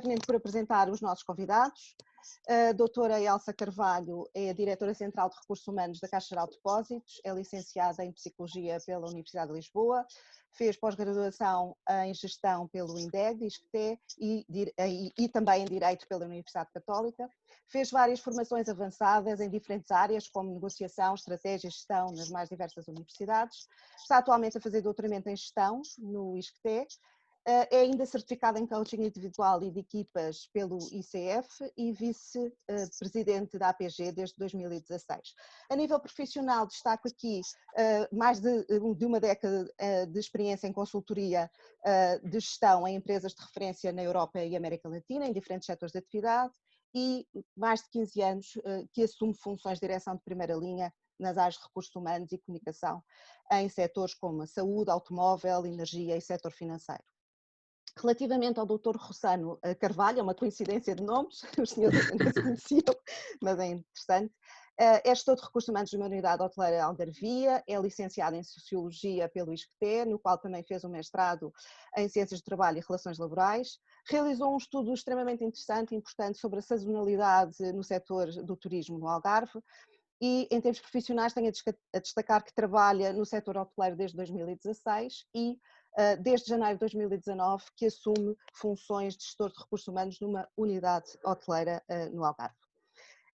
brevemente por apresentar os nossos convidados. A doutora Elsa Carvalho é a diretora central de Recursos Humanos da Caixa Geral de Depósitos, é licenciada em Psicologia pela Universidade de Lisboa, fez pós-graduação em Gestão pelo INDEG, ISCTE e também em Direito pela Universidade Católica. Fez várias formações avançadas em diferentes áreas, como negociação, estratégia e gestão nas mais diversas universidades. Está atualmente a fazer doutoramento em Gestão no ISCTE. É ainda certificada em coaching individual e de equipas pelo ICF e vice-presidente da APG desde 2016. A nível profissional, destaco aqui mais de uma década de experiência em consultoria de gestão em empresas de referência na Europa e América Latina, em diferentes setores de atividade, e mais de 15 anos que assume funções de direção de primeira linha nas áreas de recursos humanos e comunicação, em setores como a saúde, automóvel, energia e setor financeiro. Relativamente ao Dr. Rossano Carvalho, é uma coincidência de nomes, os senhores ainda se conheciam, mas é interessante. É gestor de recursos humanos de uma unidade hoteleira Algarvia, é licenciado em Sociologia pelo ISCTE, no qual também fez um mestrado em Ciências do Trabalho e Relações Laborais. Realizou um estudo extremamente interessante e importante sobre a sazonalidade no setor do turismo no Algarve. E em termos profissionais tenho a destacar que trabalha no setor hoteleiro desde 2016 e desde janeiro de 2019 que assume funções de gestor de recursos humanos numa unidade hoteleira no Algarve.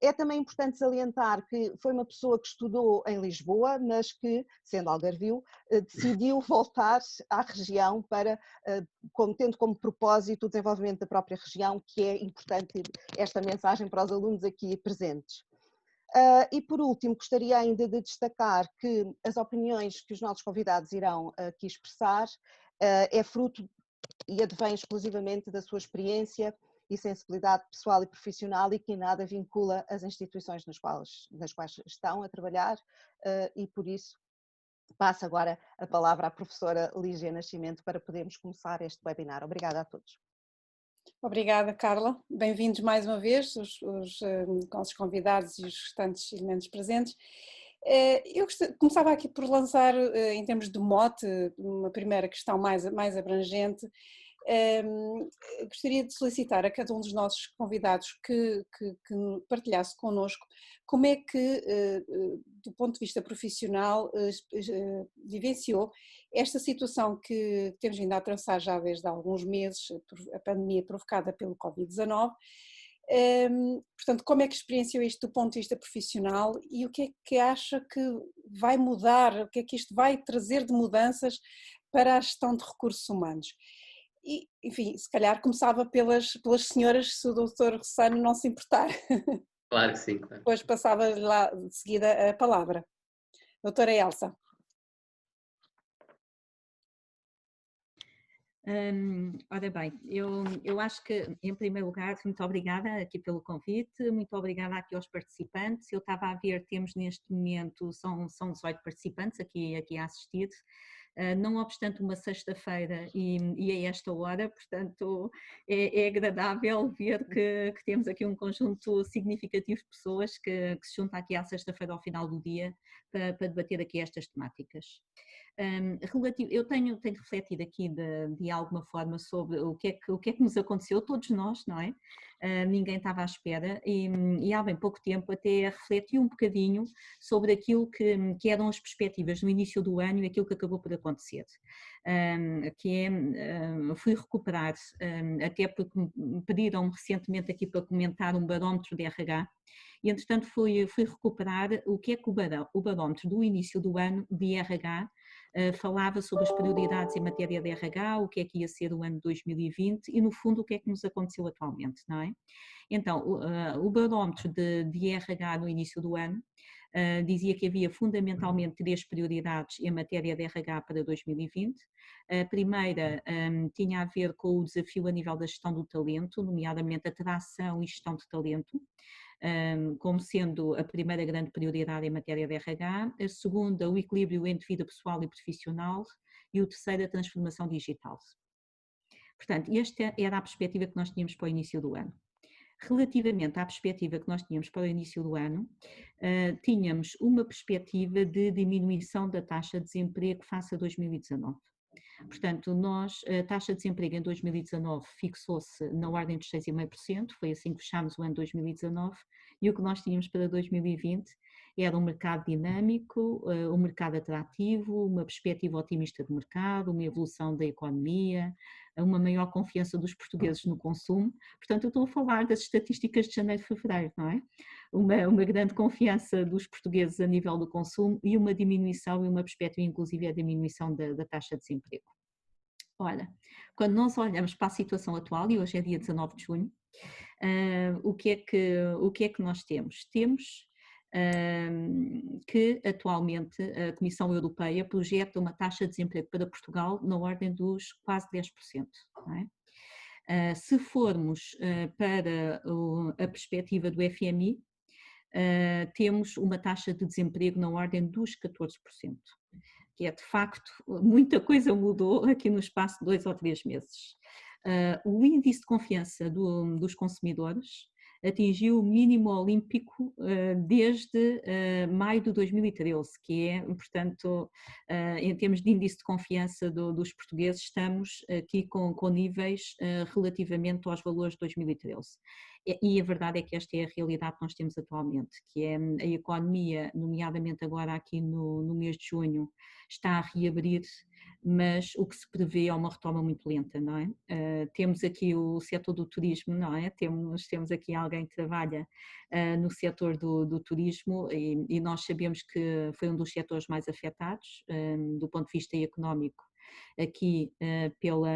É também importante salientar que foi uma pessoa que estudou em Lisboa, mas que, sendo algarvio, decidiu voltar à região para, tendo como propósito o desenvolvimento da própria região, que é importante esta mensagem para os alunos aqui presentes. E por último, gostaria ainda de destacar que as opiniões que os nossos convidados irão aqui expressar é fruto e advém exclusivamente da sua experiência e sensibilidade pessoal e profissional e que em nada vincula as instituições nas quais estão a trabalhar e por isso passo agora a palavra à professora Lígia Nascimento para podermos começar este webinar. Obrigada a todos. Obrigada, Carla. Bem-vindos mais uma vez, os nossos convidados e os restantes elementos presentes. Eu começava aqui por lançar, em termos de mote, uma primeira questão mais abrangente. Gostaria de solicitar a cada um dos nossos convidados que partilhasse connosco como é que, do ponto de vista profissional, vivenciou esta situação que temos vindo a atravessar já desde há alguns meses, a pandemia provocada pelo Covid-19. Portanto, como é que experienciou isto do ponto de vista profissional e o que é que acha que vai mudar, o que é que isto vai trazer de mudanças para a gestão de recursos humanos? E, enfim, se calhar começava pelas senhoras, se o Dr. Rossano não se importar. Claro que sim, claro. Depois passava lá de seguida a palavra. Doutora Elsa. Ora bem, eu acho que, em primeiro lugar, muito obrigada aqui pelo convite, muito obrigada aqui aos participantes. Eu estava a ver, temos neste momento, são 18 participantes aqui a assistir. Não obstante uma sexta-feira e a esta hora, portanto é agradável ver que temos aqui um conjunto significativo de pessoas que se juntam aqui à sexta-feira ao final do dia para debater aqui estas temáticas. Eu tenho refletido aqui de alguma forma sobre o que é que nos aconteceu, todos nós, não é? Ninguém estava à espera e há bem pouco tempo até refleti um bocadinho sobre aquilo que eram as perspectivas no início do ano e aquilo que acabou por acontecer, fui recuperar, até porque me pediram recentemente aqui para comentar um barómetro de RH, e entretanto fui recuperar o que é que o barómetro do início do ano de RH falava sobre as prioridades em matéria de RH, o que é que ia ser o ano 2020 e no fundo o que é que nos aconteceu atualmente, não é? Então, o barómetro de RH no início do ano dizia que havia fundamentalmente 3 prioridades em matéria de RH para 2020. A primeira tinha a ver com o desafio a nível da gestão do talento, nomeadamente a atração e gestão de talento, como sendo a primeira grande prioridade em matéria de RH, a segunda o equilíbrio entre vida pessoal e profissional e o terceiro a transformação digital. Portanto, esta era a perspectiva que nós tínhamos para o início do ano. Relativamente à perspectiva que nós tínhamos para o início do ano, tínhamos uma perspectiva de diminuição da taxa de desemprego face a 2019. Portanto, a taxa de desemprego em 2019 fixou-se na ordem dos 6,5%, foi assim que fechámos o ano 2019, e o que nós tínhamos para 2020 era um mercado dinâmico, um mercado atrativo, uma perspectiva otimista de mercado, uma evolução da economia, uma maior confiança dos portugueses no consumo. Portanto, eu estou a falar das estatísticas de janeiro e fevereiro, não é? Uma grande confiança dos portugueses a nível do consumo e uma diminuição e uma perspectiva, inclusive, a diminuição da taxa de desemprego. Ora, quando nós olhamos para a situação atual, e hoje é dia 19 de junho, o que é que nós temos? Temos que atualmente a Comissão Europeia projeta uma taxa de desemprego para Portugal na ordem dos quase 10%. Não é? Se formos para a perspectiva do FMI, temos uma taxa de desemprego na ordem dos 14%, que é de facto, muita coisa mudou aqui no espaço de 2 ou 3 meses. O índice de confiança dos consumidores atingiu o mínimo olímpico desde maio de 2013, que é, portanto, em termos de índice de confiança dos portugueses, estamos aqui com níveis relativamente aos valores de 2013. E a verdade é que esta é a realidade que nós temos atualmente, que é a economia, nomeadamente agora aqui no mês de junho, está a reabrir, mas o que se prevê é uma retoma muito lenta, não é? Temos aqui o setor do turismo, não é? Temos aqui alguém que trabalha no setor do turismo e nós sabemos que foi um dos setores mais afetados do ponto de vista económico aqui pela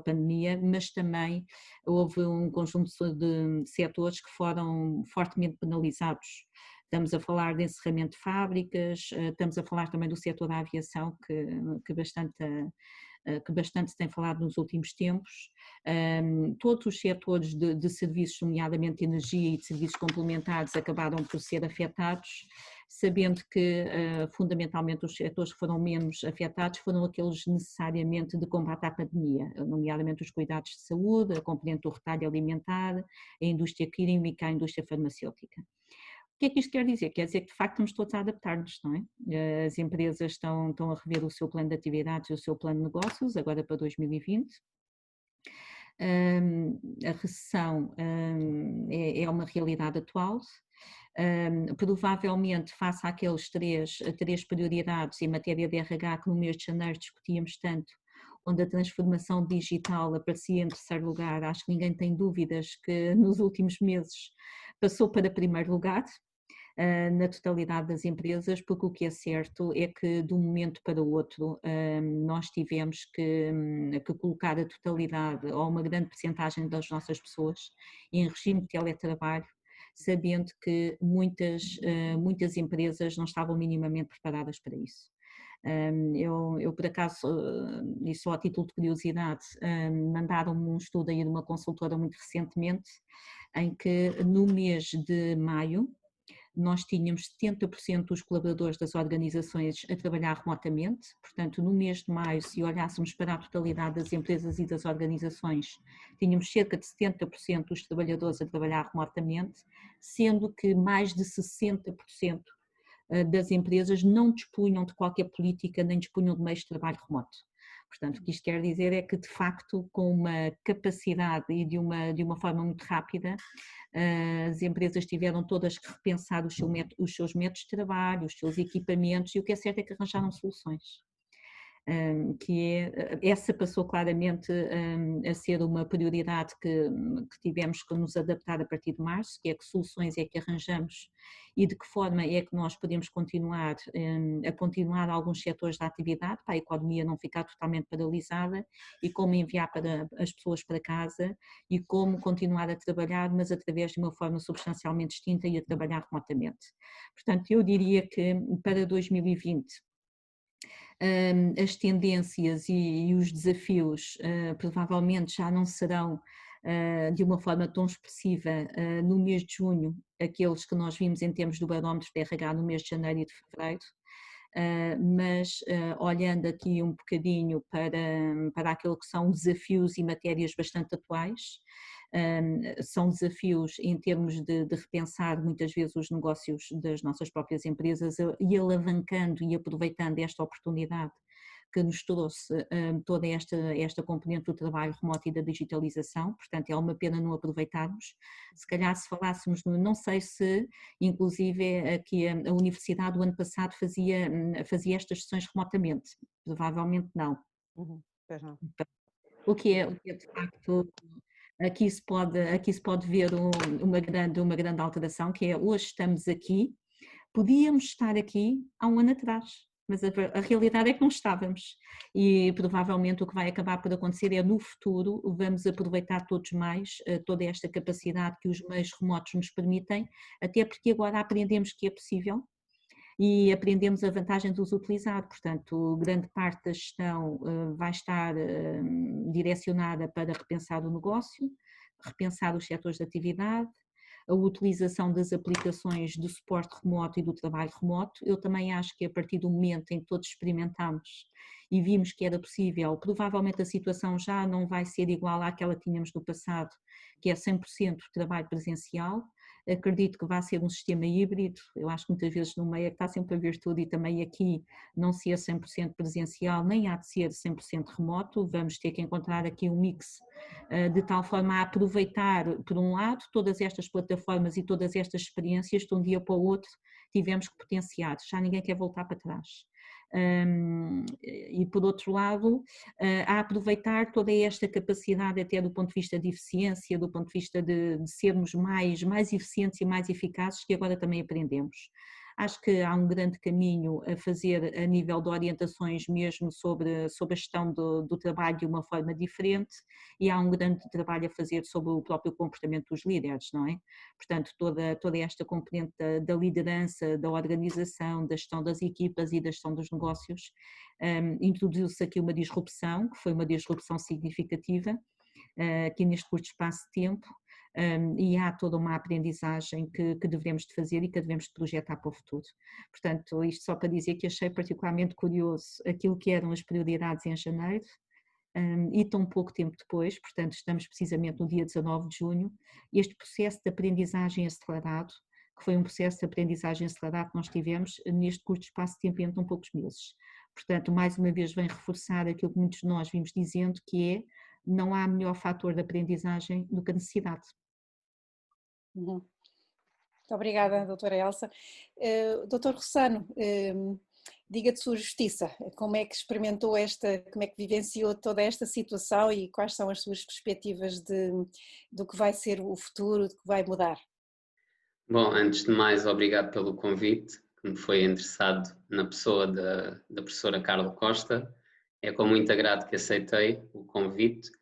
pandemia, mas também houve um conjunto de setores que foram fortemente penalizados. Estamos a falar de encerramento de fábricas, estamos a falar também do setor da aviação, que bastante se tem falado nos últimos tempos. Todos os setores de serviços, nomeadamente de energia e de serviços complementares, acabaram por ser afetados, sabendo que fundamentalmente os setores que foram menos afetados foram aqueles necessariamente de combate à pandemia, nomeadamente os cuidados de saúde, a componente do retalho alimentar, a indústria química, a indústria farmacêutica. O que é que isto quer dizer? Quer dizer que de facto estamos todos a adaptar-nos, não é? As empresas estão a rever o seu plano de atividades e o seu plano de negócios agora para 2020. A recessão é uma realidade atual. Provavelmente face àqueles três prioridades em matéria de RH que no mês de janeiro discutíamos tanto, onde a transformação digital aparecia em terceiro lugar, acho que ninguém tem dúvidas que nos últimos meses passou para primeiro lugar na totalidade das empresas, porque o que é certo é que de um momento para o outro nós tivemos que colocar a totalidade ou uma grande percentagem das nossas pessoas em regime de teletrabalho, sabendo que muitas empresas não estavam minimamente preparadas para isso. Eu por acaso, e só a título de curiosidade, mandaram-me um estudo aí de uma consultora muito recentemente, em que no mês de maio nós tínhamos 70% dos colaboradores das organizações a trabalhar remotamente, portanto no mês de maio, se olhássemos para a totalidade das empresas e das organizações, tínhamos cerca de 70% dos trabalhadores a trabalhar remotamente, sendo que mais de 60% das empresas não dispunham de qualquer política, nem dispunham de meios de trabalho remoto. Portanto, o que isto quer dizer é que, de facto, com uma capacidade e de uma forma muito rápida, as empresas tiveram todas que repensar os seus métodos de trabalho, os seus equipamentos, e o que é certo é que arranjaram soluções. Essa passou claramente a ser uma prioridade que tivemos que nos adaptar a partir de março, que é que soluções é que arranjamos e de que forma é que nós podemos continuar alguns setores da atividade para a economia não ficar totalmente paralisada e como enviar as pessoas para casa e como continuar a trabalhar, mas através de uma forma substancialmente distinta e a trabalhar remotamente. Portanto, eu diria que para 2020 as tendências e os desafios provavelmente já não serão de uma forma tão expressiva no mês de junho, aqueles que nós vimos em termos do barómetro de RH no mês de janeiro e de fevereiro, mas olhando aqui um bocadinho para aquilo que são desafios e matérias bastante atuais, são desafios em termos de repensar muitas vezes os negócios das nossas próprias empresas e alavancando e aproveitando esta oportunidade que nos trouxe toda esta componente do trabalho remoto e da digitalização, portanto é uma pena não aproveitarmos. Se calhar se falássemos, não sei se inclusive aqui a universidade do ano passado fazia estas sessões remotamente, provavelmente não. Pois não. O que é de facto, aqui se pode ver uma grande alteração, que é hoje estamos aqui, podíamos estar aqui há um ano atrás, mas a realidade é que não estávamos e provavelmente o que vai acabar por acontecer é no futuro vamos aproveitar todos mais toda esta capacidade que os meios remotos nos permitem, até porque agora aprendemos que é possível e aprendemos a vantagem de os utilizar, portanto grande parte da gestão vai estar direcionada para repensar o negócio, repensar os setores de atividade, a utilização das aplicações do suporte remoto e do trabalho remoto. Eu também acho que a partir do momento em que todos experimentámos e vimos que era possível, provavelmente a situação já não vai ser igual àquela que tínhamos no passado, que é 100% trabalho presencial. Acredito que vai ser um sistema híbrido, eu acho que muitas vezes no meio é que está sempre a virtude e também aqui não ser 100% presencial, nem há de ser 100% remoto, vamos ter que encontrar aqui um mix de tal forma a aproveitar, por um lado, todas estas plataformas e todas estas experiências de um dia para o outro tivemos que potenciar, já ninguém quer voltar para trás. E por outro lado, a aproveitar toda esta capacidade até do ponto de vista de eficiência, do ponto de vista de sermos mais eficientes e mais eficazes, que agora também aprendemos. Acho que há um grande caminho a fazer a nível de orientações mesmo sobre a gestão do trabalho de uma forma diferente e há um grande trabalho a fazer sobre o próprio comportamento dos líderes, não é? Portanto, toda esta componente da liderança, da organização, da gestão das equipas e da gestão dos negócios, introduziu-se aqui uma disrupção, que foi uma disrupção significativa, aqui neste curto espaço de tempo, e há toda uma aprendizagem que devemos de fazer e que devemos de projetar para o futuro. Portanto, isto só para dizer que achei particularmente curioso aquilo que eram as prioridades em janeiro, e tão pouco tempo depois, portanto estamos precisamente no dia 19 de junho, este processo de aprendizagem acelerado, que foi um processo de aprendizagem acelerado que nós tivemos neste curto espaço de tempo em tão poucos meses. Portanto, mais uma vez vem reforçar aquilo que muitos de nós vimos dizendo, que é, não há melhor fator de aprendizagem do que a necessidade. Muito obrigada, doutora Elsa. Doutor Rossano, diga de sua justiça, como é que experimentou como é que vivenciou toda esta situação e quais são as suas perspectivas do que vai ser o futuro, do que vai mudar? Bom, antes de mais, obrigado pelo convite, que me foi endereçado na pessoa da professora Carla Costa. É com muito agrado que aceitei o convite.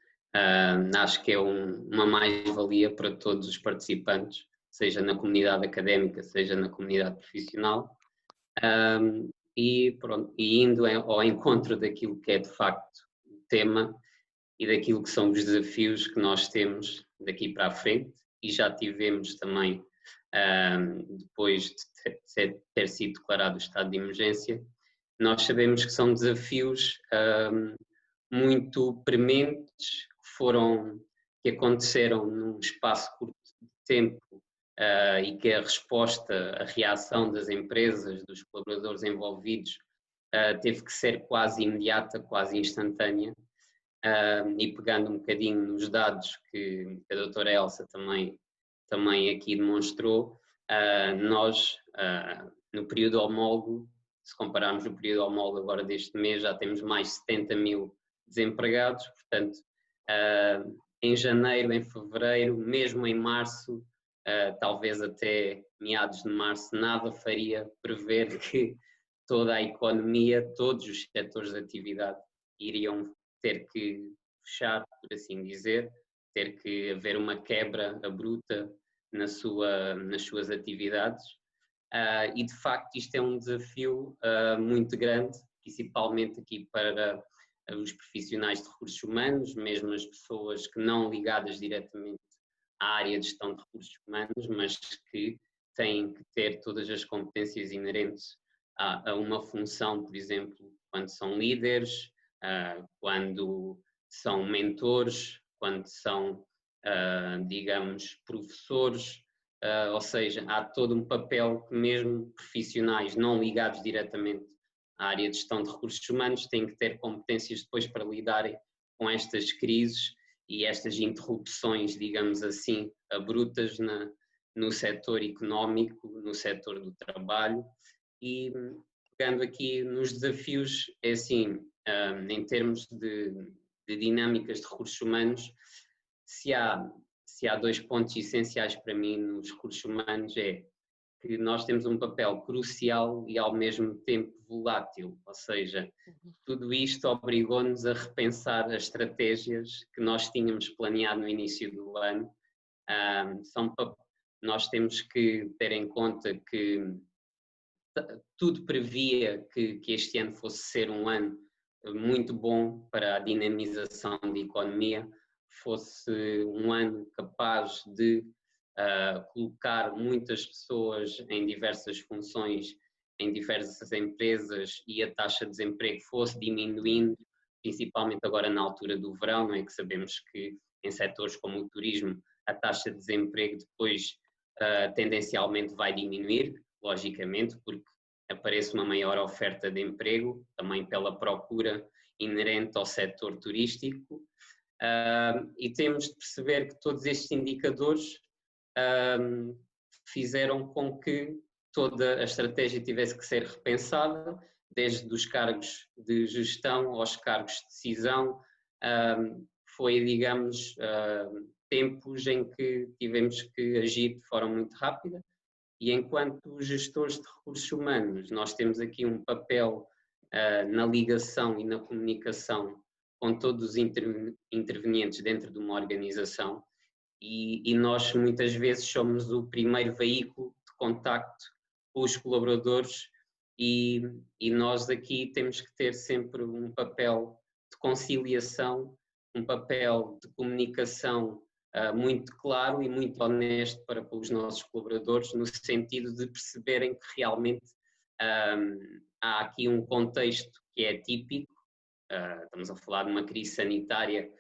Acho que é uma mais-valia para todos os participantes, seja na comunidade académica, seja na comunidade profissional. E indo ao encontro daquilo que é de facto o tema e daquilo que são os desafios que nós temos daqui para a frente, e já tivemos também, depois de ter sido declarado o estado de emergência, nós sabemos que são desafios muito prementes, que aconteceram num espaço curto de tempo, e que a resposta, a reação das empresas, dos colaboradores envolvidos, teve que ser quase imediata, quase instantânea, e pegando um bocadinho nos dados que a doutora Elsa também aqui demonstrou, nós, no período homólogo, se compararmos o período homólogo agora deste mês, já temos mais de 70 mil desempregados, portanto, em janeiro, em fevereiro, mesmo em março, talvez até meados de março, nada faria prever que toda a economia, todos os setores de atividade iriam ter que fechar, por assim dizer, ter que haver uma quebra abrupta nas suas atividades. E de facto isto é um desafio muito grande, principalmente aqui para os profissionais de recursos humanos, mesmo as pessoas que não ligadas diretamente à área de gestão de recursos humanos, mas que têm que ter todas as competências inerentes a uma função, por exemplo, quando são líderes, quando são mentores, quando são, digamos, professores, ou seja, há todo um papel que mesmo profissionais não ligados diretamente a área de gestão de recursos humanos têm que ter competências depois para lidarem com estas crises e estas interrupções, digamos assim, abruptas no setor económico, no setor do trabalho. E pegando aqui nos desafios, é assim, em termos de dinâmicas de recursos humanos, se há 2 pontos essenciais para mim nos recursos humanos, é que nós temos um papel crucial e ao mesmo tempo volátil, ou seja, tudo isto obrigou-nos a repensar as estratégias que nós tínhamos planeado no início do ano. Nós temos que ter em conta que tudo previa que este ano fosse ser um ano muito bom para a dinamização da economia, fosse um ano capaz de colocar muitas pessoas em diversas funções, em diversas empresas e a taxa de desemprego fosse diminuindo, principalmente agora na altura do verão, não é que sabemos que em setores como o turismo a taxa de desemprego depois tendencialmente vai diminuir, logicamente, porque aparece uma maior oferta de emprego, também pela procura inerente ao setor turístico, e temos de perceber que todos estes indicadores fizeram com que toda a estratégia tivesse que ser repensada, desde os cargos de gestão aos cargos de decisão. Foi, digamos, tempos em que tivemos que agir de forma muito rápida, e enquanto gestores de recursos humanos, nós temos aqui um papel na ligação e na comunicação com todos os intervenientes dentro de uma organização, e nós muitas vezes somos o primeiro veículo de contacto com os colaboradores, e nós aqui temos que ter sempre um papel de conciliação, um papel de comunicação muito claro e muito honesto para os nossos colaboradores, no sentido de perceberem que realmente há aqui um contexto que é típico. Estamos a falar de uma crise sanitária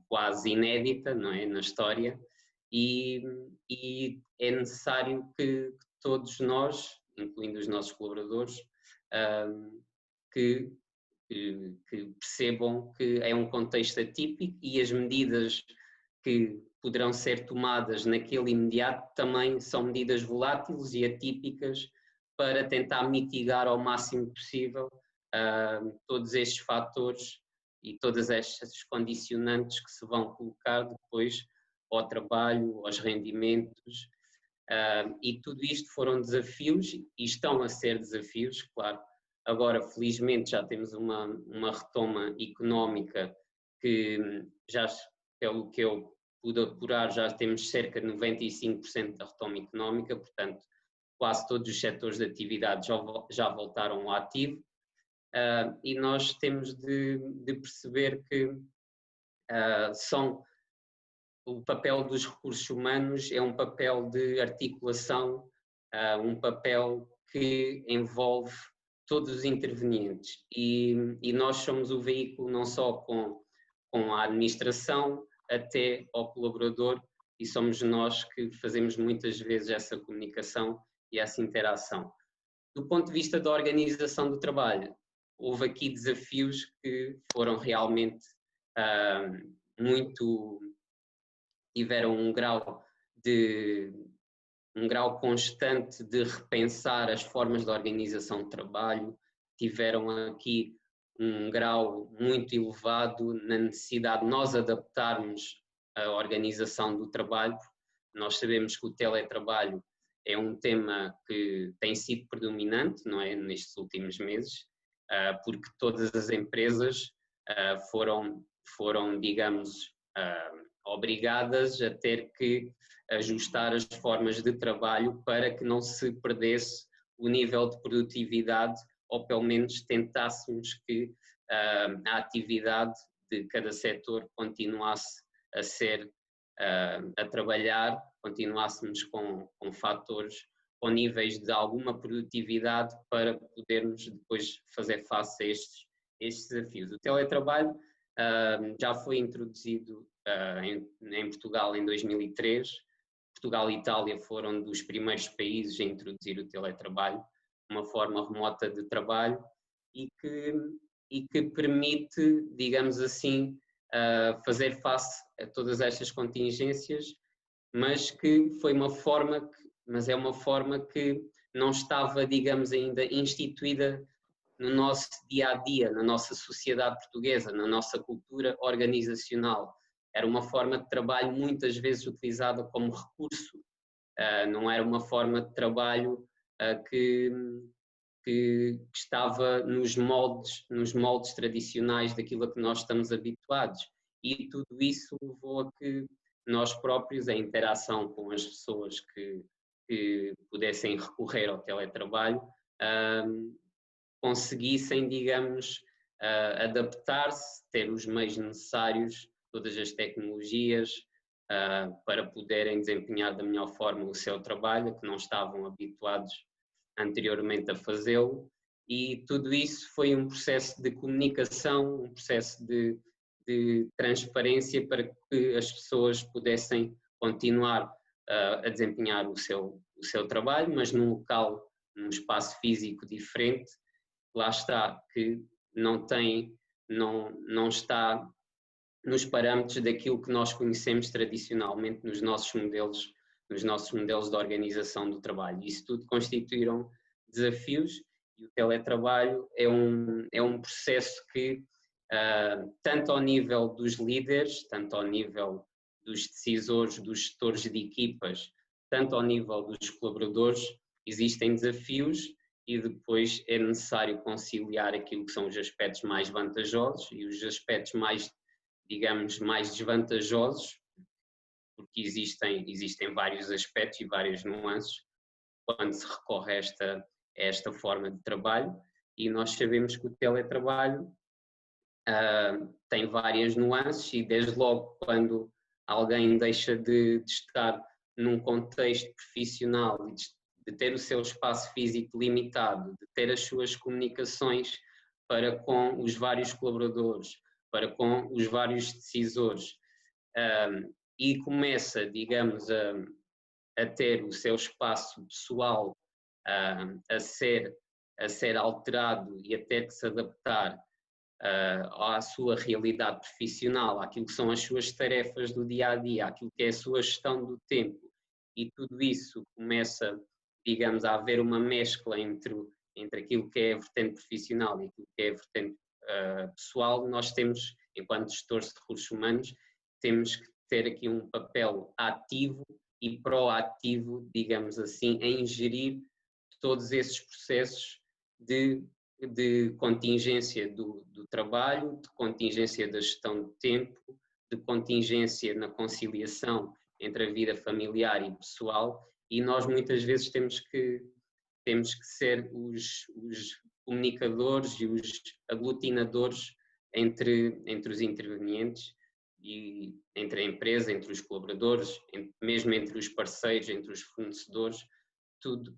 quase inédita, não é, na história, e é necessário que todos nós, incluindo os nossos colaboradores, que percebam que é um contexto atípico e as medidas que poderão ser tomadas naquele imediato também são medidas voláteis e atípicas para tentar mitigar ao máximo possível todos estes fatores e todas estas condicionantes que se vão colocar depois ao trabalho, aos rendimentos, e tudo isto foram desafios e estão a ser desafios, claro. Agora, felizmente, já temos uma retoma económica que, já pelo que eu pude apurar, já temos cerca de 95% da retoma económica, portanto, quase todos os setores de atividade já voltaram ao ativo, e nós temos de perceber que o papel dos recursos humanos é um papel de articulação, um papel que envolve todos os intervenientes, e nós somos o veículo não só com a administração até ao colaborador, e somos nós que fazemos muitas vezes essa comunicação e essa interação. Do ponto de vista da organização do trabalho, houve aqui desafios que foram realmente tiveram um grau constante de repensar as formas de organização de trabalho, tiveram aqui um grau muito elevado na necessidade de nós adaptarmos a organização do trabalho. Nós sabemos que o teletrabalho é um tema que tem sido predominante, não é, nestes últimos meses, porque todas as empresas foram, digamos, obrigadas a ter que ajustar as formas de trabalho para que não se perdesse o nível de produtividade, ou pelo menos tentássemos que a atividade de cada setor continuasse a trabalhar, continuássemos com fatores, com níveis de alguma produtividade para podermos depois fazer face a estes desafios. O teletrabalho já foi introduzido em Portugal em 2003. Portugal e Itália foram dos primeiros países a introduzir o teletrabalho. uma forma remota de trabalho e que permite, digamos assim, fazer face a todas estas contingências, mas que foi uma forma, mas é uma forma que não estava, digamos, ainda instituída no nosso dia-a-dia, na nossa sociedade portuguesa, na nossa cultura organizacional. Era uma forma de trabalho muitas vezes utilizada como recurso, não era uma forma de trabalho que estava nos moldes tradicionais daquilo a que nós estamos habituados. E tudo isso levou a que nós próprios, em interação com as pessoas que pudessem recorrer ao teletrabalho, conseguissem, digamos, adaptar-se, ter os meios necessários, todas as tecnologias, para poderem desempenhar da melhor forma o seu trabalho, que não estavam habituados anteriormente a fazê-lo, e tudo isso foi um processo de comunicação, um processo de transparência para que as pessoas pudessem continuar a desempenhar o seu trabalho, mas num local, num espaço físico diferente. Lá está, que não está nos parâmetros daquilo que nós conhecemos tradicionalmente nos nossos modelos de organização do trabalho. Isso tudo constituíram desafios, e o teletrabalho é um processo que, tanto ao nível dos líderes, tanto ao nível dos decisores, dos gestores de equipas, tanto ao nível dos colaboradores, existem desafios, e depois é necessário conciliar aquilo que são os aspectos mais vantajosos e os aspectos mais, digamos, mais desvantajosos, porque existem vários aspectos e várias nuances quando se recorre a esta forma de trabalho, e nós sabemos que o teletrabalho tem várias nuances, e desde logo quando alguém deixa de estar num contexto profissional e de ter o seu espaço físico limitado, de ter as suas comunicações para com os vários colaboradores, para com os vários decisores, e começa, digamos, a ter o seu espaço pessoal a ser alterado e a ter que se adaptar à sua realidade profissional, àquilo que são as suas tarefas do dia-a-dia, àquilo que é a sua gestão do tempo, e tudo isso começa, digamos, a haver uma mescla entre aquilo que é a vertente profissional e aquilo que é a vertente pessoal. Nós temos, enquanto gestores de recursos humanos, temos que ter aqui um papel ativo e proativo, digamos assim, em gerir todos esses processos de contingência do trabalho, de contingência da gestão de tempo, de contingência na conciliação entre a vida familiar e pessoal, e nós muitas vezes temos que ser os comunicadores e os aglutinadores entre os intervenientes, e entre a empresa, entre os colaboradores, mesmo entre os parceiros, entre os fornecedores.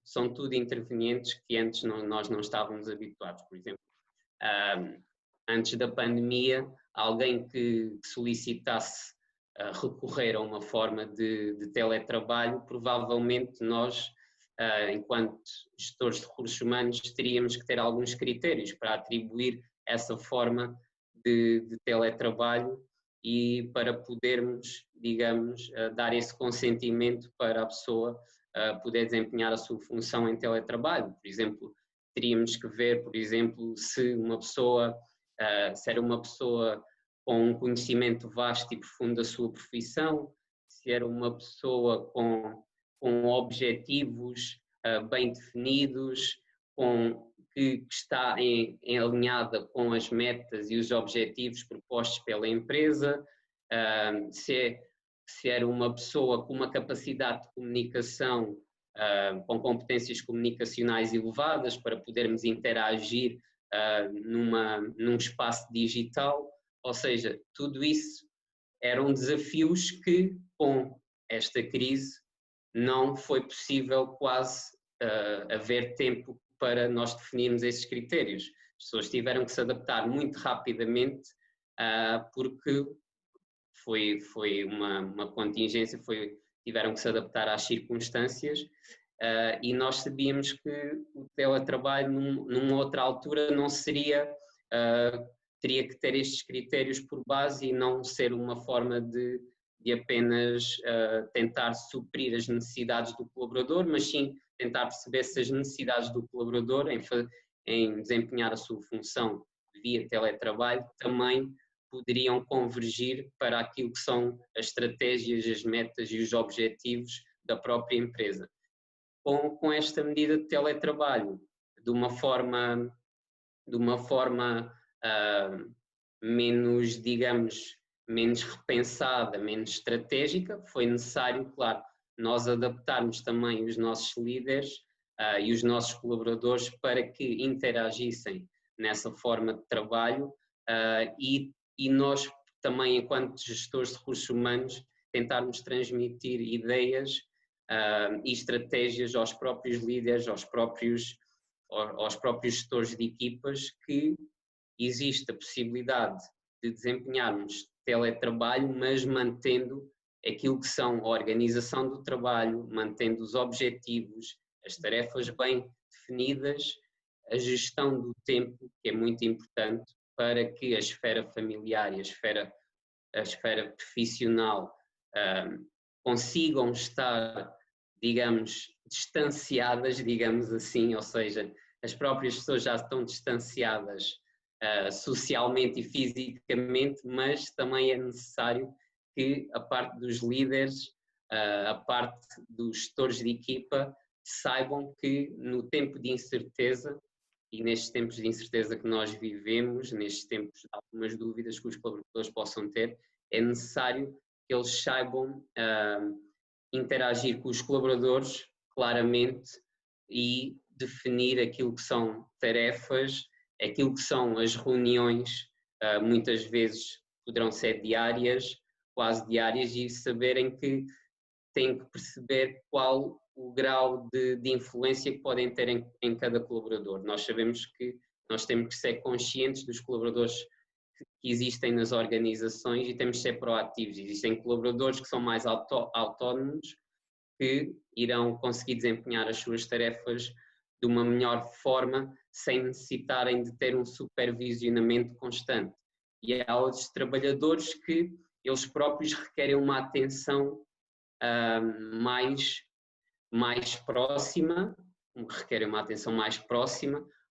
São tudo intervenientes que antes nós não estávamos habituados. Por exemplo, antes da pandemia, alguém que solicitasse recorrer a uma forma de teletrabalho, provavelmente nós, enquanto gestores de recursos humanos, teríamos que ter alguns critérios para atribuir essa forma de teletrabalho e para podermos, digamos, dar esse consentimento para a pessoa poder desempenhar a sua função em teletrabalho. Por exemplo, teríamos que ver, por exemplo, se era uma pessoa com um conhecimento vasto e profundo da sua profissão, se era uma pessoa com objetivos bem definidos, que está alinhada com as metas e os objetivos propostos pela empresa, se era uma pessoa com uma capacidade de comunicação, com competências comunicacionais elevadas para podermos interagir num espaço digital. Ou seja, tudo isso eram desafios que, com esta crise, não foi possível quase haver tempo para nós definirmos esses critérios. As pessoas tiveram que se adaptar muito rapidamente, porque foi uma contingência, tiveram que se adaptar às circunstâncias, e nós sabíamos que o teletrabalho numa outra altura não seria, teria que ter estes critérios por base e não ser uma forma de apenas tentar suprir as necessidades do colaborador, mas sim tentar perceber se as necessidades do colaborador em desempenhar a sua função via teletrabalho também poderiam convergir para aquilo que são as estratégias, as metas e os objetivos da própria empresa. Com esta medida de teletrabalho, de uma forma menos, digamos, menos repensada, menos estratégica, foi necessário, claro, nós adaptarmos também os nossos líderes e os nossos colaboradores para que interagissem nessa forma de trabalho e nós também, enquanto gestores de recursos humanos, tentarmos transmitir ideias e estratégias aos próprios líderes, aos próprios gestores de equipas, que existe a possibilidade de desempenharmos teletrabalho, mas mantendo aquilo que são a organização do trabalho, mantendo os objetivos, as tarefas bem definidas, a gestão do tempo, que é muito importante para que a esfera familiar e a esfera profissional consigam estar, digamos, distanciadas, digamos assim, ou seja, as próprias pessoas já estão distanciadas socialmente e fisicamente, mas também é necessário que a parte dos líderes, a parte dos gestores de equipa, saibam que no tempo de incerteza e nestes tempos de incerteza que nós vivemos, nestes tempos de algumas dúvidas que os colaboradores possam ter, é necessário que eles saibam interagir com os colaboradores claramente e definir aquilo que são tarefas, aquilo que são as reuniões, muitas vezes poderão ser diárias, quase diárias, e saberem que têm que perceber qual o grau de influência que podem ter em cada colaborador. Nós sabemos que nós temos que ser conscientes dos colaboradores que existem nas organizações e temos que ser proativos. Existem colaboradores que são mais autónomos, que irão conseguir desempenhar as suas tarefas de uma melhor forma, sem necessitarem de ter um supervisionamento constante. E há outros trabalhadores que eles próprios requerem uma atenção mais próxima,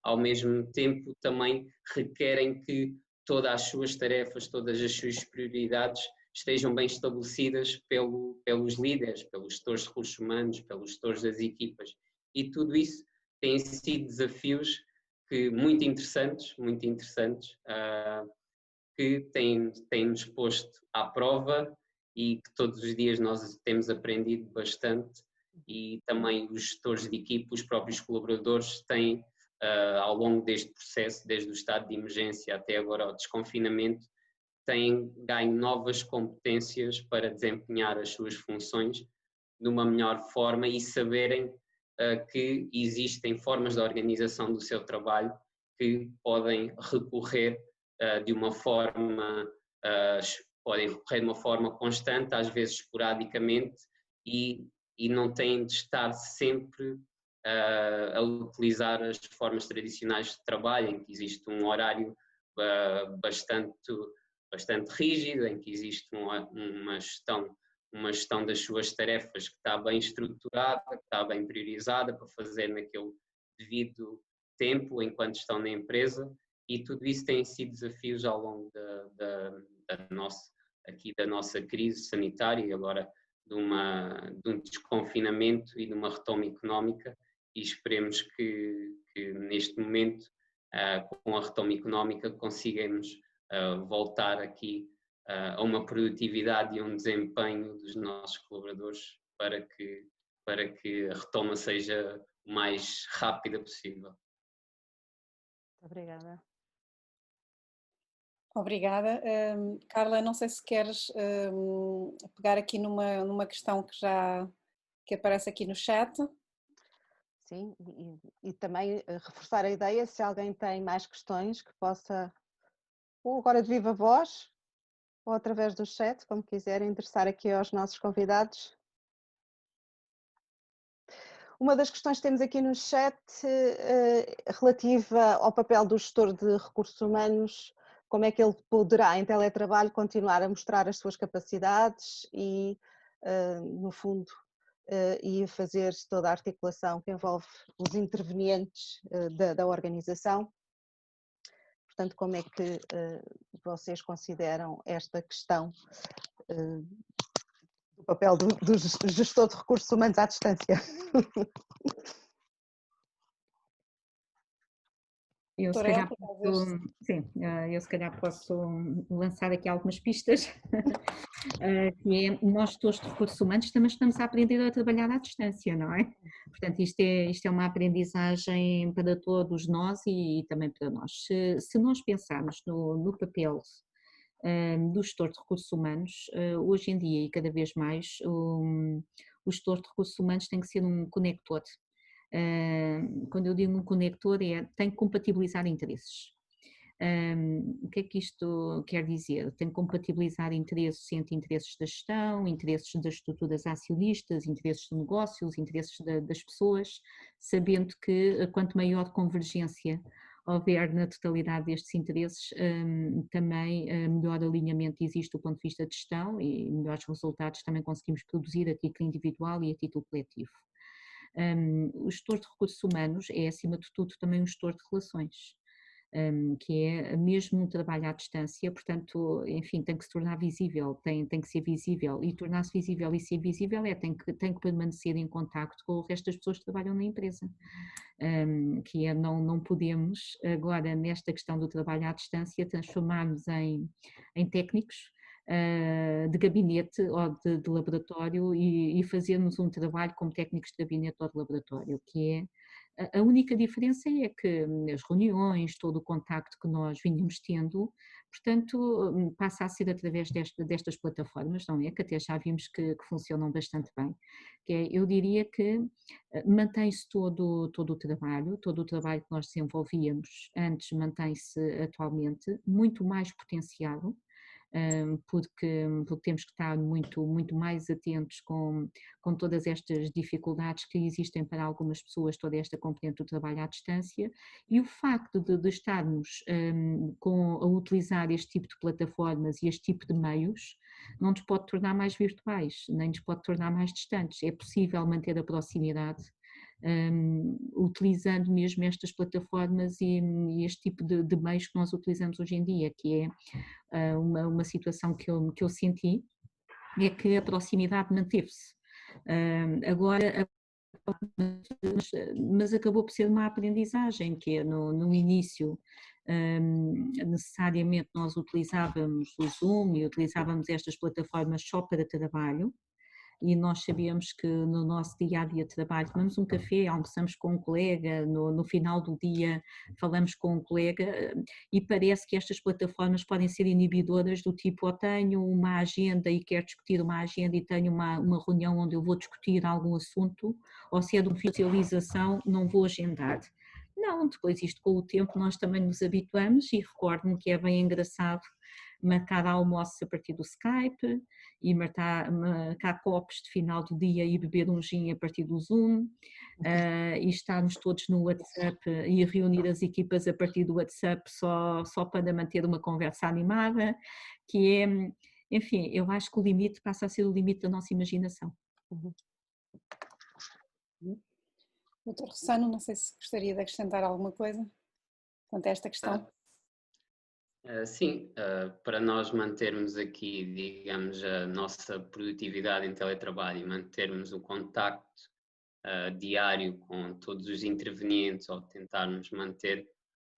ao mesmo tempo também requerem que todas as suas tarefas, todas as suas prioridades estejam bem estabelecidas pelos líderes, pelos gestores de recursos humanos, pelos gestores das equipas. E tudo isso têm sido desafios muito interessantes, que têm-nos posto à prova e que todos os dias nós temos aprendido bastante, e também os gestores de equipa, os próprios colaboradores têm, ao longo deste processo, desde o estado de emergência até agora ao desconfinamento, têm ganho novas competências para desempenhar as suas funções de uma melhor forma e saberem que existem formas de organização do seu trabalho que podem recorrer de uma forma constante, às vezes esporadicamente, e não têm de estar sempre a utilizar as formas tradicionais de trabalho, em que existe um horário bastante rígido, em que existe uma gestão das suas tarefas que está bem estruturada, que está bem priorizada para fazer naquele devido tempo enquanto estão na empresa, e tudo isso tem sido desafios ao longo da nossa crise sanitária e agora de um desconfinamento e de uma retoma económica, e esperemos que neste momento, com a retoma económica, consigamos voltar aqui a uma produtividade e um desempenho dos nossos colaboradores para que a retoma seja o mais rápida possível. Obrigada. Obrigada. Carla, não sei se queres pegar aqui numa questão que aparece aqui no chat. Sim, e também reforçar a ideia, se alguém tem mais questões que possa, ou agora de viva voz, ou através do chat, como quiserem, endereçar aqui aos nossos convidados. Uma das questões que temos aqui no chat relativa ao papel do gestor de recursos humanos, como é que ele poderá, em teletrabalho, continuar a mostrar as suas capacidades e, no fundo, e a fazer toda a articulação que envolve os intervenientes da organização. Portanto, como é que vocês consideram esta questão do papel do gestor de recursos humanos à distância? Eu se calhar posso, sim, eu se calhar posso lançar aqui algumas pistas, que é, nós todos de recursos humanos também estamos a aprender a trabalhar à distância, não é? Portanto, isto é uma aprendizagem para todos nós e também para nós. Se nós pensarmos no papel do gestor de recursos humanos, hoje em dia e cada vez mais, o gestor de recursos humanos tem que ser um conector. Quando eu digo um conector, tem que compatibilizar interesses. O que é que isto quer dizer? Tem que compatibilizar interesses entre interesses da gestão, interesses das estruturas acionistas, interesses de negócios, interesses das pessoas, sabendo que quanto maior convergência houver na totalidade destes interesses, também melhor alinhamento existe do ponto de vista de gestão e melhores resultados também conseguimos produzir a título individual e a título coletivo. O gestor de recursos humanos é, acima de tudo, também um gestor de relações, que é mesmo um trabalho à distância, portanto, enfim, tem que se tornar visível, tem que ser visível, e tornar-se visível e ser visível tem que permanecer em contacto com o resto das pessoas que trabalham na empresa, que é, não podemos agora, nesta questão do trabalho à distância, transformar-nos em técnicos de gabinete ou de laboratório e fazermos um trabalho como técnicos de gabinete ou de laboratório, que é, a única diferença é que as reuniões, todo o contacto que nós vínhamos tendo, portanto, passa a ser através destas plataformas, não é? Que até já vimos que funcionam bastante bem. Que é, eu diria que mantém-se todo o trabalho que nós desenvolvíamos antes, mantém-se atualmente, muito mais potenciado, porque temos que estar muito mais atentos com todas estas dificuldades que existem para algumas pessoas, toda esta componente do trabalho à distância, e o facto de estarmos a utilizar este tipo de plataformas e este tipo de meios não nos pode tornar mais virtuais, nem nos pode tornar mais distantes. É possível manter a proximidade utilizando mesmo estas plataformas e este tipo de meios que nós utilizamos hoje em dia, que é uma situação que eu senti, é que a proximidade manteve-se. Agora, mas acabou por ser uma aprendizagem, que é no início necessariamente nós utilizávamos o Zoom e utilizávamos estas plataformas só para trabalho, e nós sabíamos que no nosso dia-a-dia de trabalho tomamos um café, almoçamos com um colega, no final do dia falamos com um colega, e parece que estas plataformas podem ser inibidoras do tipo, tenho uma agenda e quero discutir uma agenda e tenho uma reunião onde eu vou discutir algum assunto, ou se é de uma socialização, não vou agendar. Não, depois isto com o tempo nós também nos habituamos, e recordo-me que é bem engraçado marcar almoços a partir do Skype e marcar copos de final do dia e beber um gin a partir do Zoom, e estarmos todos no WhatsApp e reunir as equipas a partir do WhatsApp só para manter uma conversa animada, que é, enfim, eu acho que o limite passa a ser o limite da nossa imaginação. Doutor Rossano, não sei se gostaria de acrescentar alguma coisa quanto a esta questão. Sim, para nós mantermos aqui, digamos, a nossa produtividade em teletrabalho e mantermos o contacto diário com todos os intervenientes, ou tentarmos manter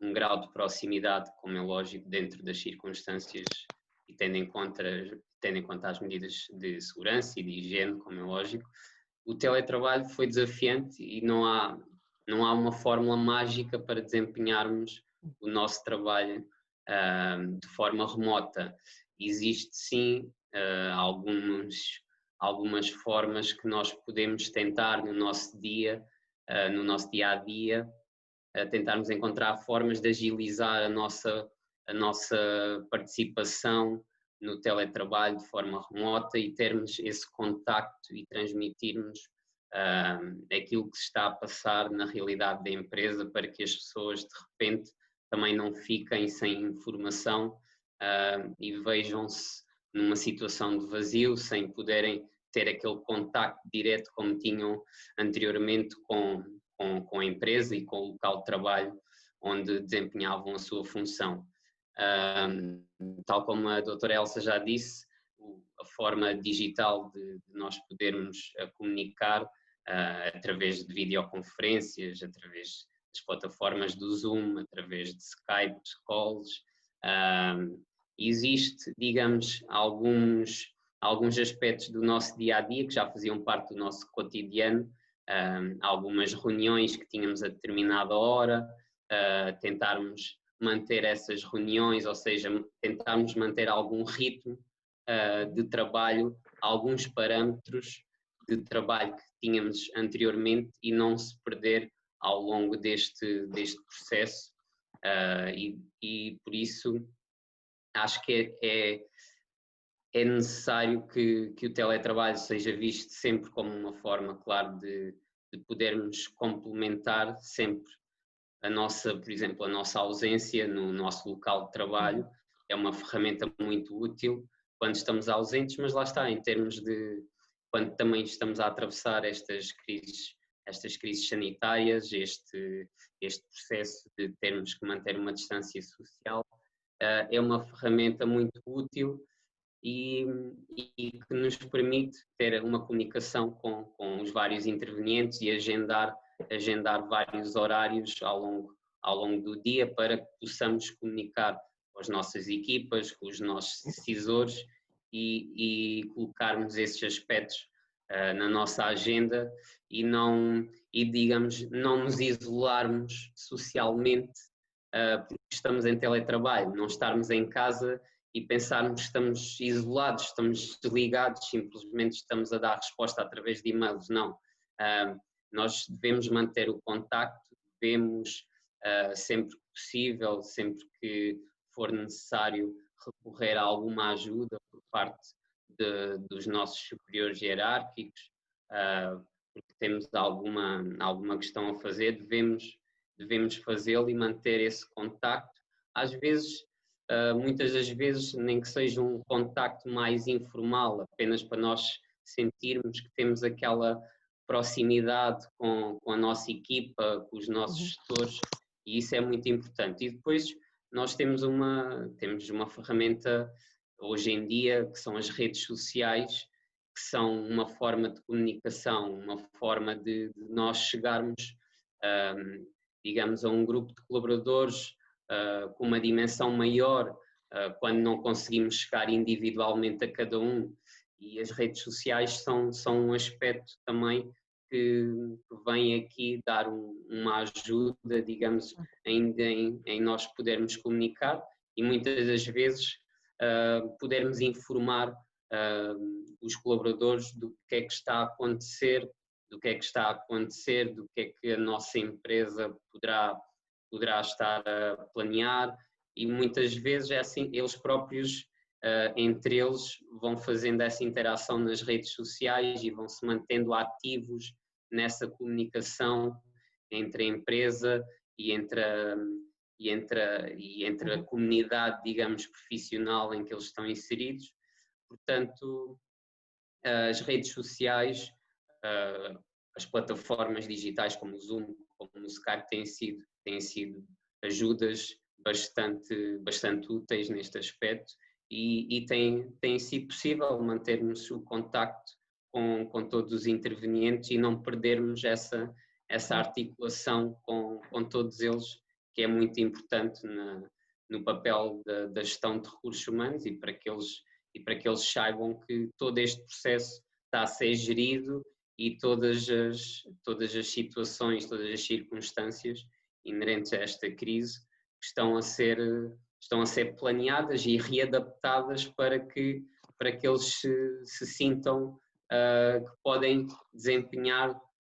um grau de proximidade, como é lógico, dentro das circunstâncias e tendo em conta as medidas de segurança e de higiene, como é lógico, o teletrabalho foi desafiante e não há uma fórmula mágica para desempenharmos o nosso trabalho de forma remota. Existe sim algumas formas que nós podemos tentar no nosso dia a dia, tentarmos encontrar formas de agilizar a nossa participação no teletrabalho de forma remota e termos esse contacto e transmitirmos aquilo que se está a passar na realidade da empresa, para que as pessoas de repente também não fiquem sem informação e vejam-se numa situação de vazio, sem poderem ter aquele contacto direto como tinham anteriormente com a empresa e com o local de trabalho onde desempenhavam a sua função. Tal como a doutora Elsa já disse, a forma digital de nós podermos comunicar através de videoconferências, através das plataformas do Zoom, através de Skype, calls, existe, digamos, alguns aspectos do nosso dia-a-dia que já faziam parte do nosso cotidiano, algumas reuniões que tínhamos a determinada hora, tentarmos manter essas reuniões, ou seja, tentarmos manter algum ritmo de trabalho, alguns parâmetros de trabalho que tínhamos anteriormente e não se perder ao longo deste processo, e por isso acho que é necessário que o teletrabalho seja visto sempre como uma forma, claro, de podermos complementar sempre por exemplo, a nossa ausência no nosso local de trabalho. É uma ferramenta muito útil quando estamos ausentes, mas lá está, em termos de quando também estamos a atravessar estas crises sanitárias, este processo de termos que manter uma distância social, é uma ferramenta muito útil e que nos permite ter uma comunicação com os vários intervenientes e agendar vários horários ao longo do dia para que possamos comunicar com as nossas equipas, com os nossos decisores e colocarmos esses aspectos na nossa agenda e digamos, não nos isolarmos socialmente porque estamos em teletrabalho, não estarmos em casa e pensarmos que estamos isolados, estamos desligados, simplesmente estamos a dar resposta através de e-mails. Não. Nós devemos manter o contacto, devemos, sempre que possível, sempre que for necessário, recorrer a alguma ajuda por parte dos nossos superiores hierárquicos, porque temos alguma questão a fazer, devemos fazê-lo e manter esse contacto. Às vezes, muitas das vezes, nem que seja um contacto mais informal, apenas para nós sentirmos que temos aquela proximidade com a nossa equipa, com os nossos gestores, e isso é muito importante. E depois nós temos uma ferramenta hoje em dia, que são as redes sociais, que são uma forma de comunicação, uma forma de nós chegarmos, digamos, a um grupo de colaboradores com uma dimensão maior, quando não conseguimos chegar individualmente a cada um. E as redes sociais são um aspecto também que vem aqui dar uma ajuda, digamos, em nós podermos comunicar e muitas das vezes podermos informar os colaboradores do que é que está a acontecer, do que é que a nossa empresa poderá estar a planear, e muitas vezes é assim, eles próprios, entre eles, vão fazendo essa interação nas redes sociais e vão se mantendo ativos nessa comunicação entre a empresa e entre a comunidade, digamos, profissional em que eles estão inseridos. Portanto, as redes sociais, as plataformas digitais como o Zoom, como o Skype têm sido ajudas bastante úteis neste aspecto e tem sido possível mantermos o contacto com todos os intervenientes e não perdermos essa articulação com todos eles, que é muito importante no papel da gestão de recursos humanos e para que eles saibam que todo este processo está a ser gerido e todas as situações, todas as circunstâncias inerentes a esta crise estão a ser planeadas e readaptadas para que eles se sintam que podem desempenhar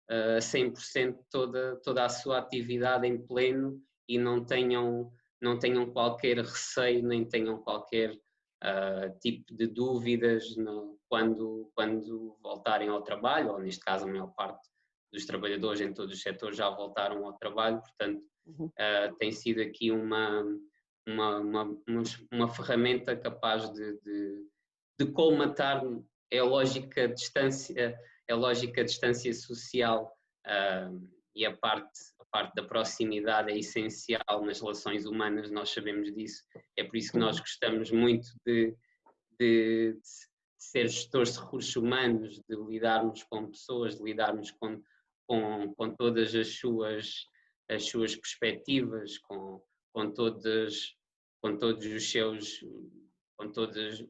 a 100% toda a sua atividade em pleno e não tenham qualquer receio, nem tenham qualquer tipo de dúvidas quando voltarem ao trabalho, ou neste caso a maior parte dos trabalhadores em todos os setores já voltaram ao trabalho, portanto tem sido aqui uma ferramenta capaz de colmatar a lógica distância social, e a parte da proximidade é essencial nas relações humanas, nós sabemos disso, é por isso que nós gostamos muito de ser gestores de recursos humanos, de lidarmos com pessoas, de lidarmos com todas as suas perspectivas, com todos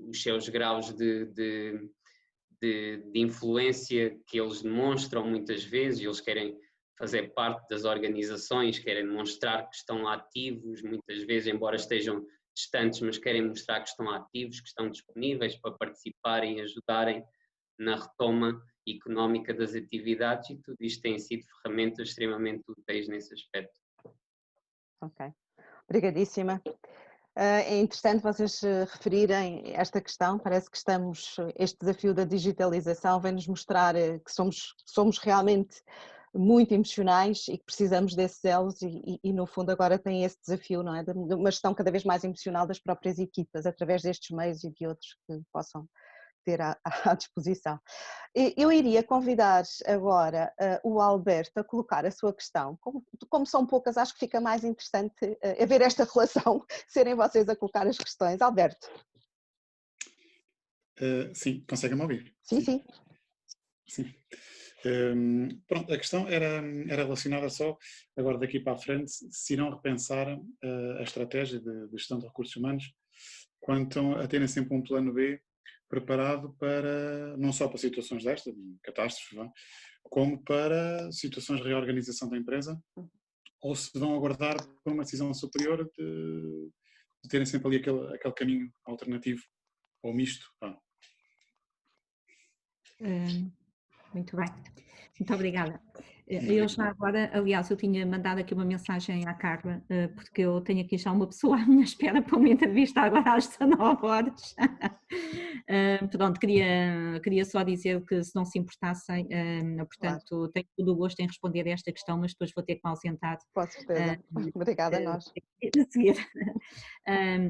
os seus graus de influência que eles demonstram muitas vezes. Eles querem fazer parte das organizações, querem demonstrar que estão ativos, muitas vezes, embora estejam distantes, mas querem mostrar que estão ativos, que estão disponíveis para participarem e ajudarem na retoma económica das atividades, e tudo isto tem sido ferramentas extremamente úteis nesse aspecto. Ok, obrigadíssima. É interessante vocês referirem esta questão, parece que este desafio da digitalização vem-nos mostrar que somos realmente muito emocionais e que precisamos desses elos e no fundo agora tem esse desafio, não é? De uma gestão cada vez mais emocional das próprias equipas, através destes meios e de outros que possam ter à disposição. Eu iria convidar agora o Alberto a colocar a sua questão. Como são poucas, acho que fica mais interessante ver esta relação, serem vocês a colocar as questões. Alberto. Sim, conseguem-me ouvir? Sim, sim. Sim. Pronto, a questão era relacionada só, agora daqui para a frente, se irão repensar a estratégia de gestão de recursos humanos, quanto a terem sempre um plano B preparado para, não só para situações destas, catástrofes, como para situações de reorganização da empresa, ou se vão aguardar por uma decisão superior de terem sempre ali aquele caminho alternativo ou misto. Muito bem, muito obrigada. Eu já agora, aliás, eu tinha mandado aqui uma mensagem à Carla, porque eu tenho aqui já uma pessoa à minha espera para uma entrevista agora às 19 horas. Pronto, queria só dizer que se não se importassem, portanto, tenho todo o gosto em responder a esta questão, mas depois vou ter que me ausentar. Com certeza, obrigada a nós.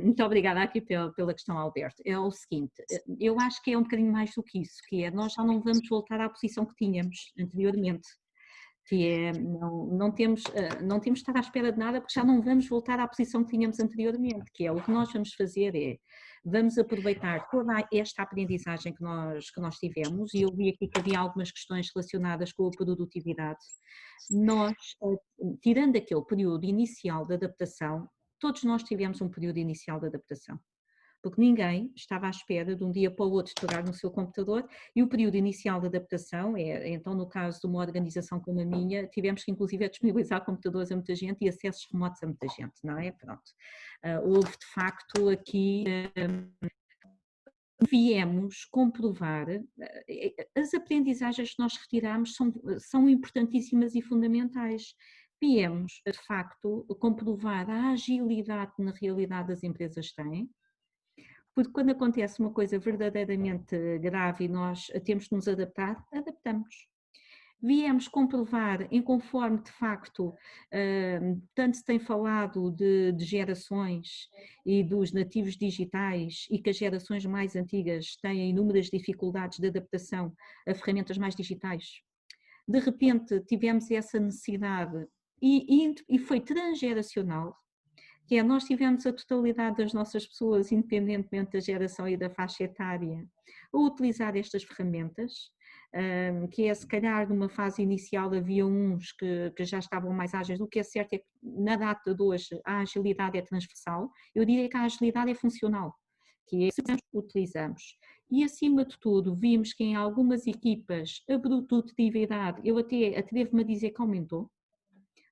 Muito obrigada aqui pela questão, Alberto. É o seguinte, eu acho que é um bocadinho mais do que isso, que é nós já não vamos voltar à posição que tínhamos anteriormente, que é não temos de estar à espera de nada, porque já não vamos voltar à posição que tínhamos anteriormente, que é o que nós vamos fazer vamos aproveitar toda esta aprendizagem que nós tivemos, e eu vi aqui que havia algumas questões relacionadas com a produtividade. Nós, tirando aquele período inicial de adaptação, todos nós tivemos um período inicial de adaptação, porque ninguém estava à espera de um dia para o outro pegar no seu computador, e o período inicial de adaptação então no caso de uma organização como a minha, tivemos que inclusive disponibilizar computadores a muita gente e acessos remotos a muita gente, não é? Pronto. Houve de facto aqui, viemos comprovar, as aprendizagens que nós retiramos são importantíssimas e fundamentais. Viemos, de facto, comprovar a agilidade que na realidade as empresas têm, porque quando acontece uma coisa verdadeiramente grave e nós temos de nos adaptar, adaptamos. Viemos comprovar, em conforme de facto, tanto se tem falado de gerações e dos nativos digitais, e que as gerações mais antigas têm inúmeras dificuldades de adaptação a ferramentas mais digitais. De repente tivemos essa necessidade e foi transgeracional, que é nós tivemos a totalidade das nossas pessoas, independentemente da geração e da faixa etária, a utilizar estas ferramentas, que é se calhar numa fase inicial havia uns que já estavam mais ágeis. O que é certo é que na data de hoje a agilidade é transversal, eu diria que a agilidade é funcional, que é que utilizamos. E acima de tudo vimos que em algumas equipas a produtividade, eu até atrevo-me a dizer que aumentou.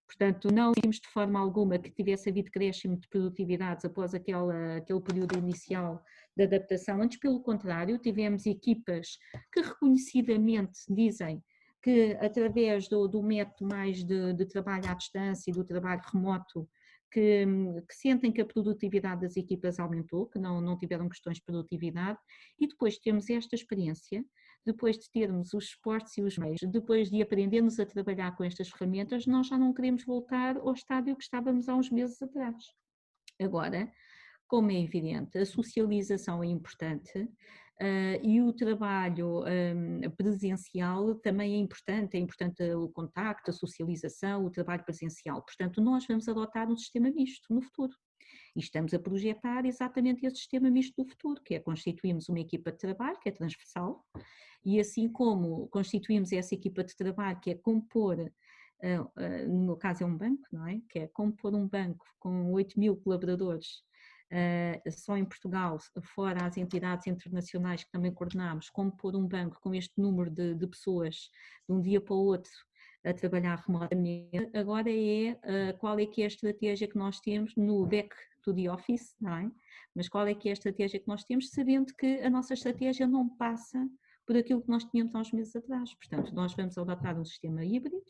Portanto, não vimos de forma alguma que tivesse havido crescimento de produtividades após aquele período inicial de adaptação. Antes, pelo contrário, tivemos equipas que reconhecidamente dizem que através do método mais de trabalho à distância e do trabalho remoto, que sentem que a produtividade das equipas aumentou, que não tiveram questões de produtividade, e depois temos esta experiência, depois de termos os suportes e os meios, depois de aprendermos a trabalhar com estas ferramentas, nós já não queremos voltar ao estádio que estávamos há uns meses atrás. Agora, como é evidente, a socialização é importante e o trabalho presencial também é importante o contacto, a socialização, o trabalho presencial. Portanto, nós vamos adotar um sistema misto no futuro. E estamos a projetar exatamente esse sistema misto do futuro, que é constituirmos uma equipa de trabalho, que é transversal, e assim como constituímos essa equipa de trabalho, que é compor, no meu caso é um banco, não é? Que é compor um banco com 8.000 colaboradores, só em Portugal, fora as entidades internacionais que também coordenamos, compor um banco com este número de pessoas de um dia para o outro a trabalhar remotamente. Agora qual é que é a estratégia que nós temos no back to the office, não é? Mas qual é que é a estratégia que nós temos, sabendo que a nossa estratégia não passa por aquilo que nós tínhamos há uns meses atrás. Portanto, nós vamos adotar um sistema híbrido,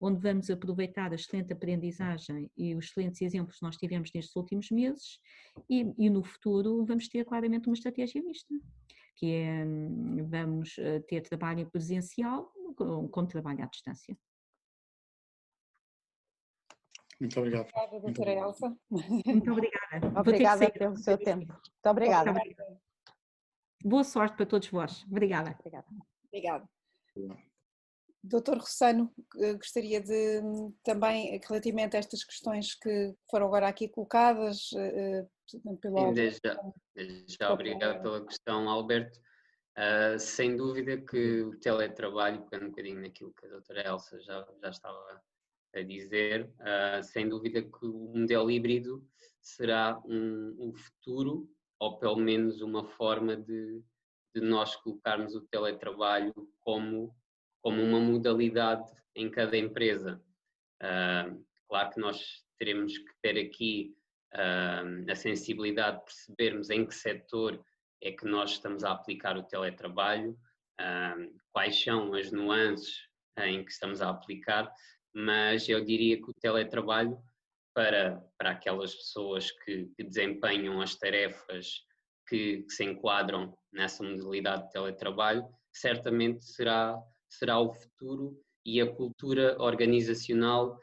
onde vamos aproveitar a excelente aprendizagem e os excelentes exemplos que nós tivemos nestes últimos meses e no futuro vamos ter claramente uma estratégia mista, que é, vamos ter trabalho presencial com trabalho à distância. Muito obrigado. Obrigada, doutora Elsa. Muito obrigada. Obrigada pelo seu tempo. Muito obrigada. Boa sorte para todos vós. Obrigada. Obrigada. Doutor Rossano, gostaria de também, relativamente a estas questões que foram agora aqui colocadas, pelo... Desde já obrigado pela questão, Alberto. Sem dúvida que o teletrabalho, pegando um bocadinho naquilo que a doutora Elsa já estava a dizer, sem dúvida que o modelo híbrido será um futuro, ou pelo menos uma forma de nós colocarmos o teletrabalho como uma modalidade em cada empresa. Claro que nós teremos que ter aqui a sensibilidade de percebermos em que setor é que nós estamos a aplicar o teletrabalho, quais são as nuances em que estamos a aplicar, mas eu diria que o teletrabalho, para aquelas pessoas que desempenham as tarefas que se enquadram nessa modalidade de teletrabalho, certamente será o futuro, e a cultura organizacional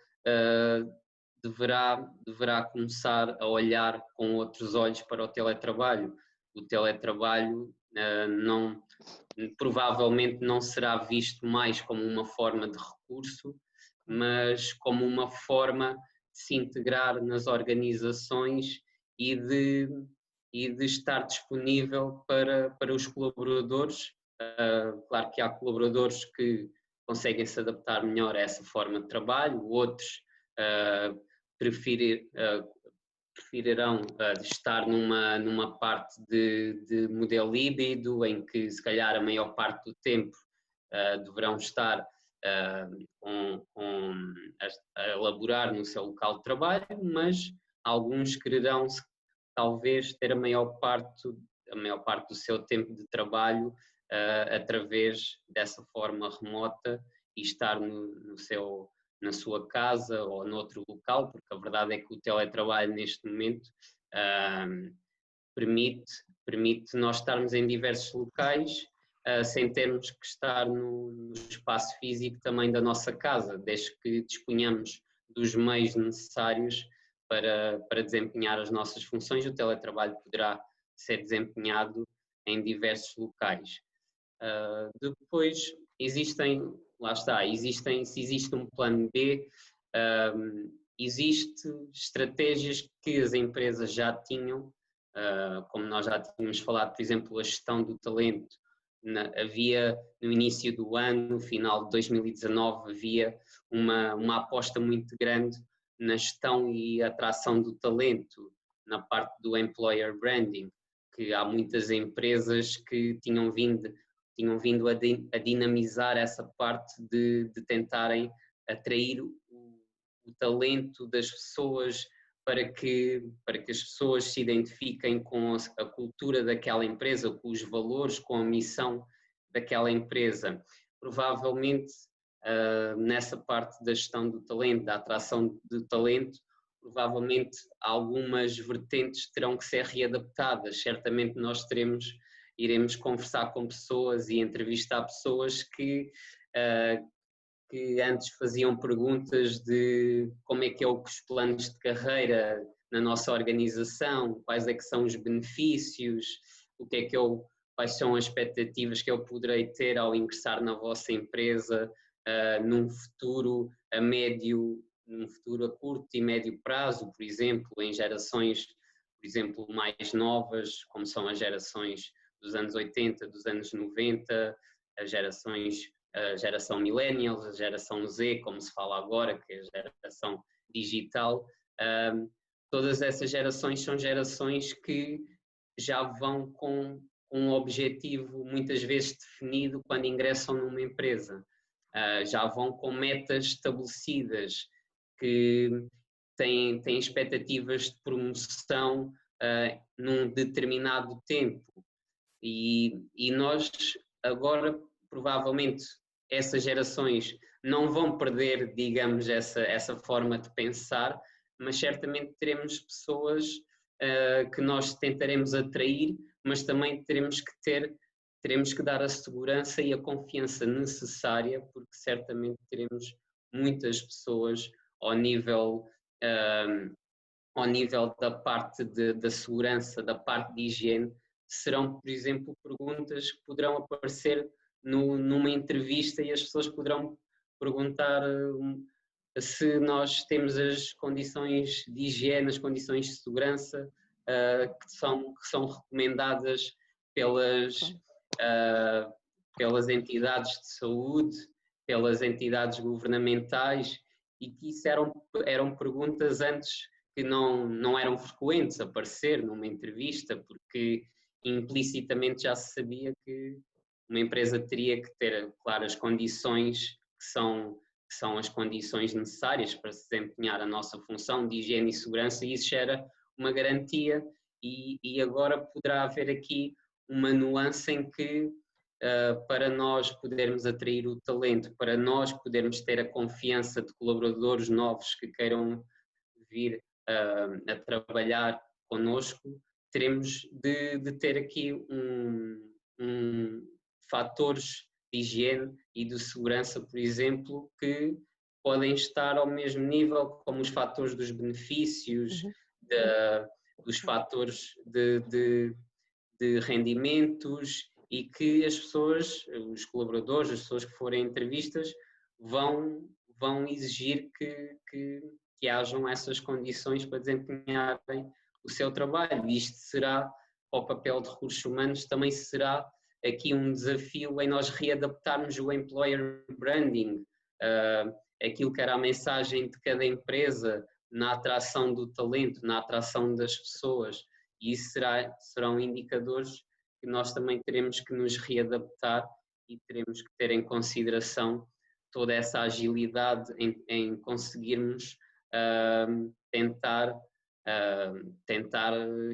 deverá começar a olhar com outros olhos para o teletrabalho. O teletrabalho provavelmente não será visto mais como uma forma de recurso, mas como uma forma de se integrar nas organizações e de estar disponível para os colaboradores. Claro que há colaboradores que conseguem se adaptar melhor a essa forma de trabalho, outros preferirão estar numa parte de modelo híbrido, em que se calhar a maior parte do tempo deverão estar a elaborar no seu local de trabalho, mas alguns quererão talvez ter a maior parte do seu tempo de trabalho através dessa forma remota e estar na sua casa ou noutro local, porque a verdade é que o teletrabalho neste momento permite nós estarmos em diversos locais sem termos que estar no espaço físico também da nossa casa, desde que disponhamos dos meios necessários para desempenhar as nossas funções. O teletrabalho poderá ser desempenhado em diversos locais. Depois se existe um plano B, existem estratégias que as empresas já tinham, como nós já tínhamos falado, por exemplo, a gestão do talento. Havia no início do ano, no final de 2019, havia uma aposta muito grande na gestão e atração do talento, na parte do employer branding, que há muitas empresas que tinham vindo a dinamizar essa parte de tentarem atrair o talento das pessoas para que as pessoas se identifiquem com a cultura daquela empresa, com os valores, com a missão daquela empresa. Provavelmente nessa parte da gestão do talento, da atração do talento, provavelmente algumas vertentes terão que ser readaptadas. Certamente nós iremos conversar com pessoas e entrevistar pessoas que antes faziam perguntas de como é que é os planos de carreira na nossa organização, quais é que são os benefícios, o que é que quais são as expectativas que eu poderei ter ao ingressar na vossa empresa num futuro a médio, num futuro a curto e médio prazo, por exemplo, em gerações, por exemplo, mais novas, como são as gerações dos anos 80, dos anos 90, a geração millennials, a geração Z, como se fala agora, que é a geração digital. Todas essas gerações são gerações que já vão com um objetivo muitas vezes definido quando ingressam numa empresa. Já vão com metas estabelecidas, que têm expectativas de promoção num determinado tempo. E nós agora, provavelmente, essas gerações não vão perder, digamos, essa forma de pensar, mas certamente teremos pessoas que nós tentaremos atrair, mas também teremos que dar a segurança e a confiança necessária, porque certamente teremos muitas pessoas ao nível da parte da segurança, da parte de higiene. Serão, por exemplo, perguntas que poderão aparecer numa entrevista e as pessoas poderão perguntar se nós temos as condições de higiene, as condições de segurança que são recomendadas pelas entidades de saúde, pelas entidades governamentais, e que isso eram perguntas antes que não eram frequentes aparecer numa entrevista, porque implicitamente já se sabia que uma empresa teria que ter, claro, as condições que são as condições necessárias para se desempenhar a nossa função de higiene e segurança, e isso já era uma garantia, e agora poderá haver aqui uma nuance em que para nós podermos atrair o talento, para nós podermos ter a confiança de colaboradores novos que queiram vir a trabalhar connosco, teremos de ter aqui fatores de higiene e de segurança, por exemplo, que podem estar ao mesmo nível como os fatores dos benefícios, dos fatores de rendimentos, e que as pessoas, os colaboradores, as pessoas que forem entrevistas, vão exigir que hajam essas condições para desempenharem o seu trabalho. Isto será, para o papel de recursos humanos, também será aqui um desafio em nós readaptarmos o employer branding, aquilo que era a mensagem de cada empresa na atração do talento, na atração das pessoas, e isso serão indicadores que nós também teremos que nos readaptar e teremos que ter em consideração toda essa agilidade em conseguirmos tentar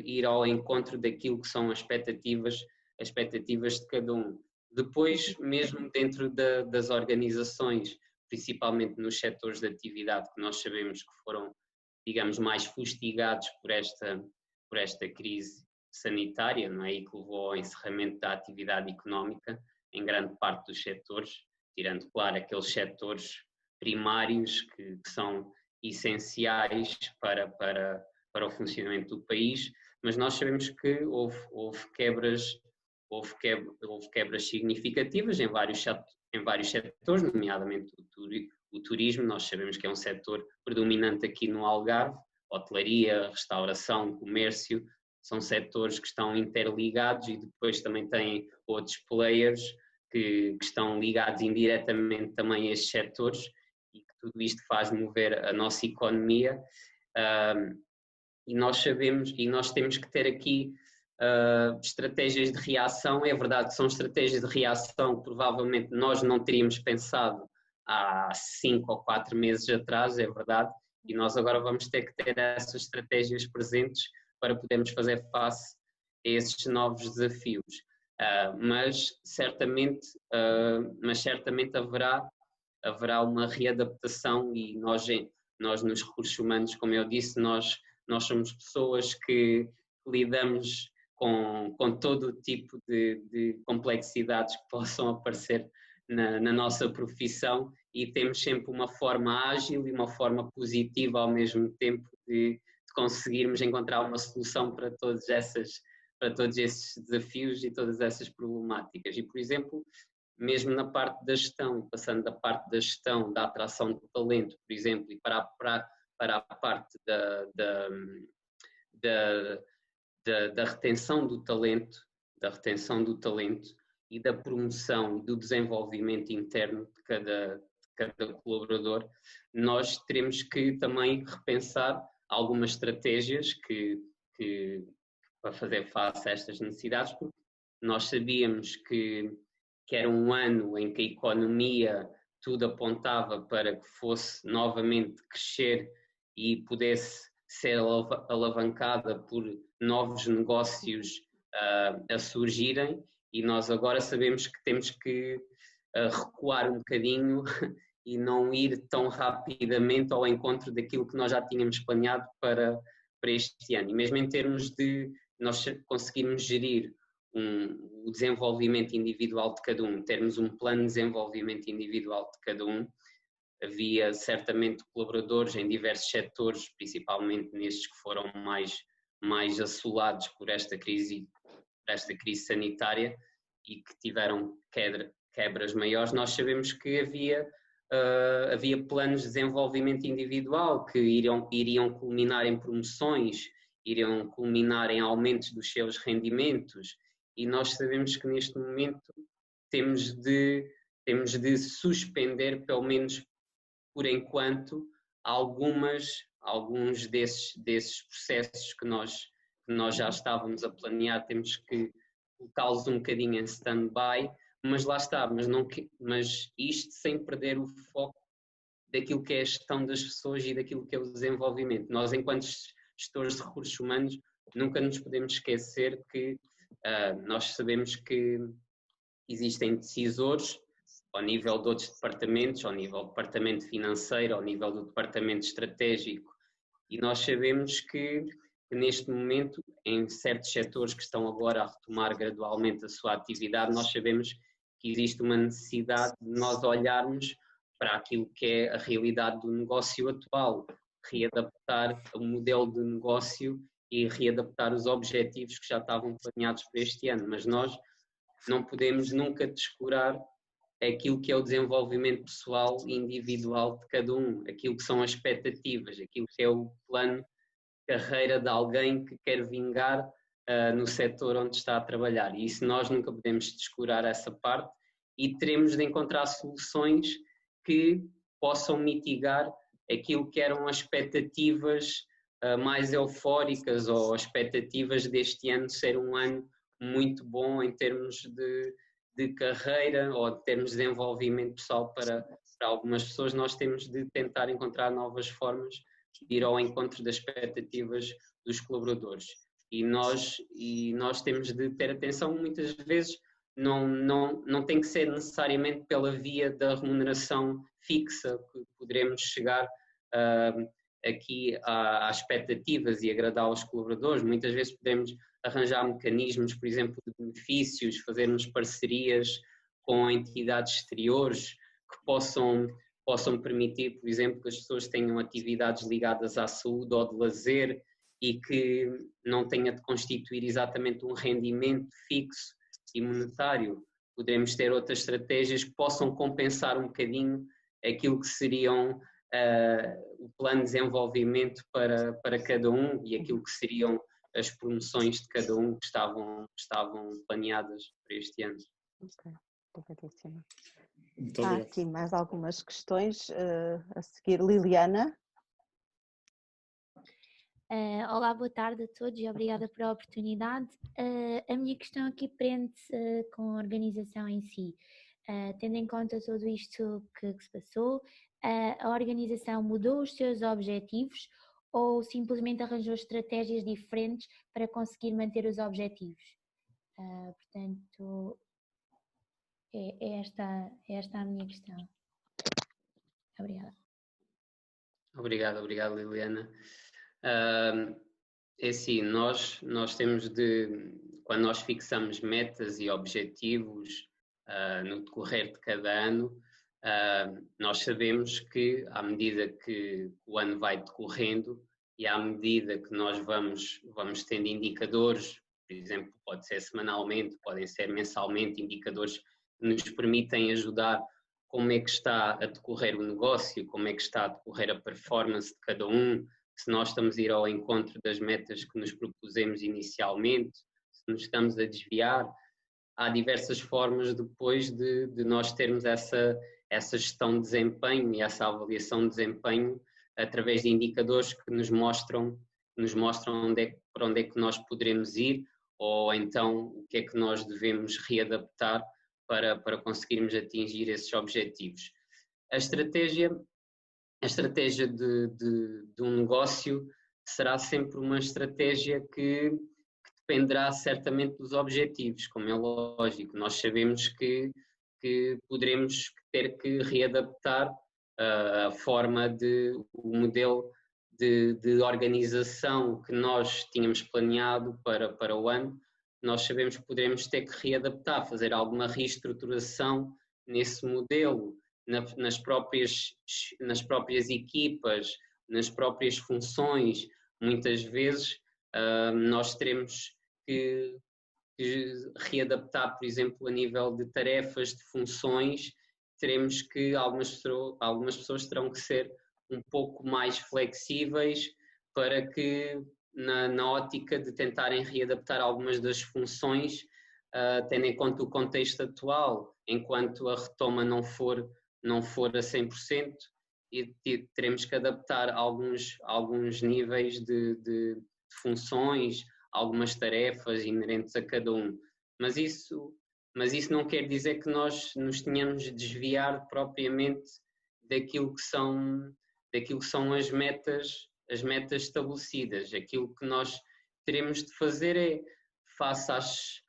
ir ao encontro daquilo que são as expectativas de cada um. Depois, mesmo dentro das organizações, principalmente nos setores de atividade que nós sabemos que foram, digamos, mais fustigados por esta crise sanitária, não é? E que levou ao encerramento da atividade económica em grande parte dos setores, tirando, claro, aqueles setores primários que são essenciais para o funcionamento do país, mas nós sabemos que houve quebras significativas em vários setores, nomeadamente o turismo. Nós sabemos que é um setor predominante aqui no Algarve, hotelaria, restauração, comércio, são setores que estão interligados, e depois também têm outros players que estão ligados indiretamente também a estes setores, e que tudo isto faz mover a nossa economia. E nós sabemos, e nós temos que ter aqui estratégias de reação. É verdade que são estratégias de reação que provavelmente nós não teríamos pensado há 5 ou 4 meses atrás, é verdade, e nós agora vamos ter que ter essas estratégias presentes para podermos fazer face a esses novos desafios. Mas certamente haverá uma readaptação, e nós Nós nos recursos humanos, como eu disse, nós somos pessoas que lidamos com todo o tipo de complexidades que possam aparecer na nossa profissão e temos sempre uma forma ágil e uma forma positiva ao mesmo tempo de conseguirmos encontrar uma solução para todos esses desafios e todas essas problemáticas. E, por exemplo, mesmo na parte da gestão, passando da parte da gestão, da atração de talento, por exemplo, e para a parte da retenção do talento, e da promoção e do desenvolvimento interno de cada colaborador, nós teremos que também repensar algumas estratégias para fazer face a estas necessidades, porque nós sabíamos que era um ano em que a economia tudo apontava para que fosse novamente crescer e pudesse ser alavancada por novos negócios a surgirem, e nós agora sabemos que temos que recuar um bocadinho e não ir tão rapidamente ao encontro daquilo que nós já tínhamos planeado para este ano. E mesmo em termos de nós conseguirmos gerir o desenvolvimento individual de cada um, termos um plano de desenvolvimento individual de cada um, havia certamente colaboradores em diversos setores, principalmente nestes que foram mais assolados por esta crise sanitária e que tiveram quebras maiores. Nós sabemos que havia planos de desenvolvimento individual que iriam culminar em promoções, iriam culminar em aumentos dos seus rendimentos, e nós sabemos que neste momento temos de suspender, pelo menos por enquanto, alguns desses processos que nós já estávamos a planear, temos que colocá-los um bocadinho em stand-by, mas lá está, mas isto sem perder o foco daquilo que é a gestão das pessoas e daquilo que é o desenvolvimento. Nós, enquanto gestores de recursos humanos, nunca nos podemos esquecer que nós sabemos que existem decisores ao nível de outros departamentos, ao nível do departamento financeiro, ao nível do departamento estratégico, e nós sabemos que neste momento, em certos setores que estão agora a retomar gradualmente a sua atividade, nós sabemos que existe uma necessidade de nós olharmos para aquilo que é a realidade do negócio atual, readaptar o modelo de negócio e readaptar os objetivos que já estavam planeados para este ano, mas nós não podemos nunca descurar aquilo que é o desenvolvimento pessoal e individual de cada um, aquilo que são as expectativas, aquilo que é o plano de carreira de alguém que quer vingar no setor onde está a trabalhar, e isso nós nunca podemos descurar essa parte, e teremos de encontrar soluções que possam mitigar aquilo que eram as expectativas mais eufóricas, ou as expectativas deste ano ser um ano muito bom em termos de carreira ou em termos de desenvolvimento pessoal para algumas pessoas. Nós temos de tentar encontrar novas formas de ir ao encontro das expectativas dos colaboradores, e nós temos de ter atenção. Muitas vezes não tem que ser necessariamente pela via da remuneração fixa que poderemos chegar aqui às expectativas e agradar aos colaboradores. Muitas vezes podemos arranjar mecanismos, por exemplo, de benefícios, fazermos parcerias com entidades exteriores que possam permitir, por exemplo, que as pessoas tenham atividades ligadas à saúde ou de lazer e que não tenha de constituir exatamente um rendimento fixo e monetário. Poderemos ter outras estratégias que possam compensar um bocadinho aquilo que seriam o plano de desenvolvimento para cada um e aquilo que seriam as promoções de cada um que estavam planeadas para este ano. Ok, obrigadíssima. Há aqui mais algumas questões a seguir. Liliana. Olá, boa tarde a todos e obrigada pela oportunidade. A minha questão aqui prende-se com a organização em si. Tendo em conta tudo isto que se passou, a organização mudou os seus objetivos ou simplesmente arranjou estratégias diferentes para conseguir manter os objetivos? Portanto, é esta a minha questão. Obrigada. Obrigado, Liliana. É assim, nós temos quando nós fixamos metas e objetivos no decorrer de cada ano, nós sabemos que à medida que o ano vai decorrendo e à medida que nós vamos tendo indicadores, por exemplo, pode ser semanalmente, podem ser mensalmente, indicadores que nos permitem ajudar como é que está a decorrer o negócio, como é que está a decorrer a performance de cada um, se nós estamos a ir ao encontro das metas que nos propusemos inicialmente, se nos estamos a desviar. Há diversas formas depois de nós termos essa gestão de desempenho e essa avaliação de desempenho através de indicadores que nos mostram para onde é que nós poderemos ir, ou então o que é que nós devemos readaptar para conseguirmos atingir esses objetivos. A estratégia de um negócio será sempre uma estratégia que dependerá certamente dos objetivos, como é lógico. Nós sabemos que poderemos ter que readaptar a forma o modelo de organização que nós tínhamos planeado para o ano. Nós sabemos que poderemos ter que readaptar, fazer alguma reestruturação nesse modelo, nas próprias equipas, nas próprias funções. Muitas vezes nós teremos que readaptar, por exemplo, a nível de tarefas, de funções, teremos que algumas pessoas terão que ser um pouco mais flexíveis para que na ótica de tentarem readaptar algumas das funções, tendo em conta o contexto atual, enquanto a retoma não for a 100%, e teremos que adaptar alguns níveis de funções, algumas tarefas inerentes a cada um. Mas isso não quer dizer que nós nos tenhamos de desviar propriamente daquilo que são as metas estabelecidas. Aquilo que nós teremos de fazer é, face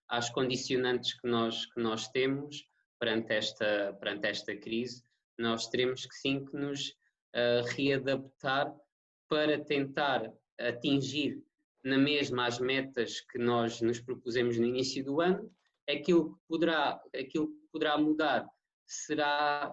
às condicionantes que nós temos perante esta crise, nós teremos que sim que nos readaptar para tentar atingir na mesma as metas que nós nos propusemos no início do ano. Aquilo que poderá mudar será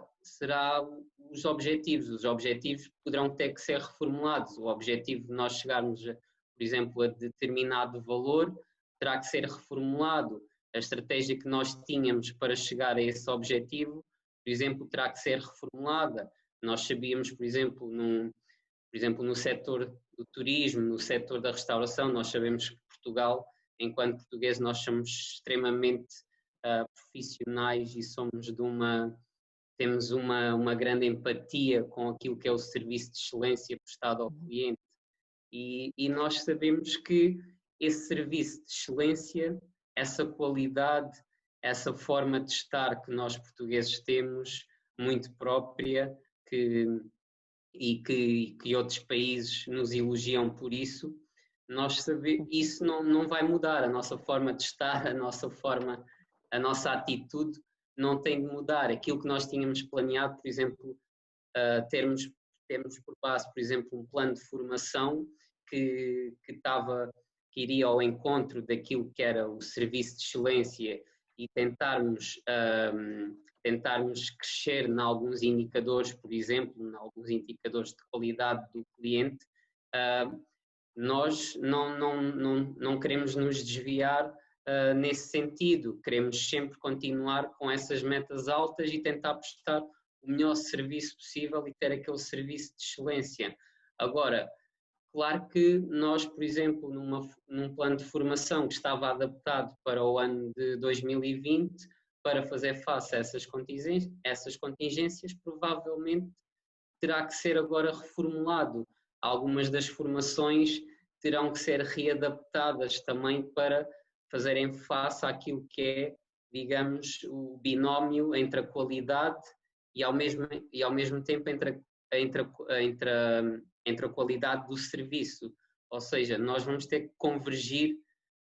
os objetivos. Os objetivos poderão ter que ser reformulados. O objetivo de nós chegarmos, por exemplo, a determinado valor terá que ser reformulado. A estratégia que nós tínhamos para chegar a esse objetivo, por exemplo, terá que ser reformulada. Nós sabíamos, por exemplo, no setor do turismo, no setor da restauração, nós sabemos que Portugal, enquanto portugueses, nós somos extremamente profissionais e temos uma grande empatia com aquilo que é o serviço de excelência prestado ao cliente, e nós sabemos que esse serviço de excelência, essa qualidade, essa forma de estar que nós portugueses temos, muito própria, e que outros países nos elogiam por isso, isso não vai mudar. A nossa forma de estar, a nossa atitude não tem de mudar. Aquilo que nós tínhamos planeado, por exemplo, termos por base, por exemplo, um plano de formação que iria ao encontro daquilo que era o serviço de excelência, e tentarmos crescer em alguns indicadores, por exemplo, em alguns indicadores de qualidade do cliente. Nós não queremos nos desviar nesse sentido, queremos sempre continuar com essas metas altas e tentar prestar o melhor serviço possível e ter aquele serviço de excelência. Agora, claro que nós, por exemplo, num plano de formação que estava adaptado para o ano de 2020, para fazer face a essas contingências, provavelmente terá que ser agora reformulado. Algumas das formações terão que ser readaptadas também para fazerem face àquilo que é, digamos, o binómio entre a qualidade e ao mesmo tempo entre a qualidade do serviço. Ou seja, nós vamos ter que convergir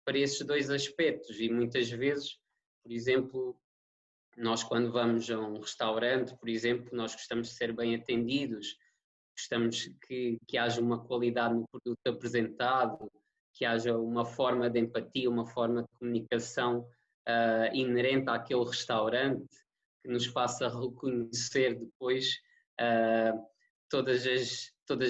para esses dois aspectos, e muitas vezes, por exemplo, nós quando vamos a um restaurante, por exemplo, nós gostamos de ser bem atendidos, gostamos que haja uma qualidade no produto apresentado, que haja uma forma de empatia, uma forma de comunicação inerente àquele restaurante, que nos faça reconhecer depois todas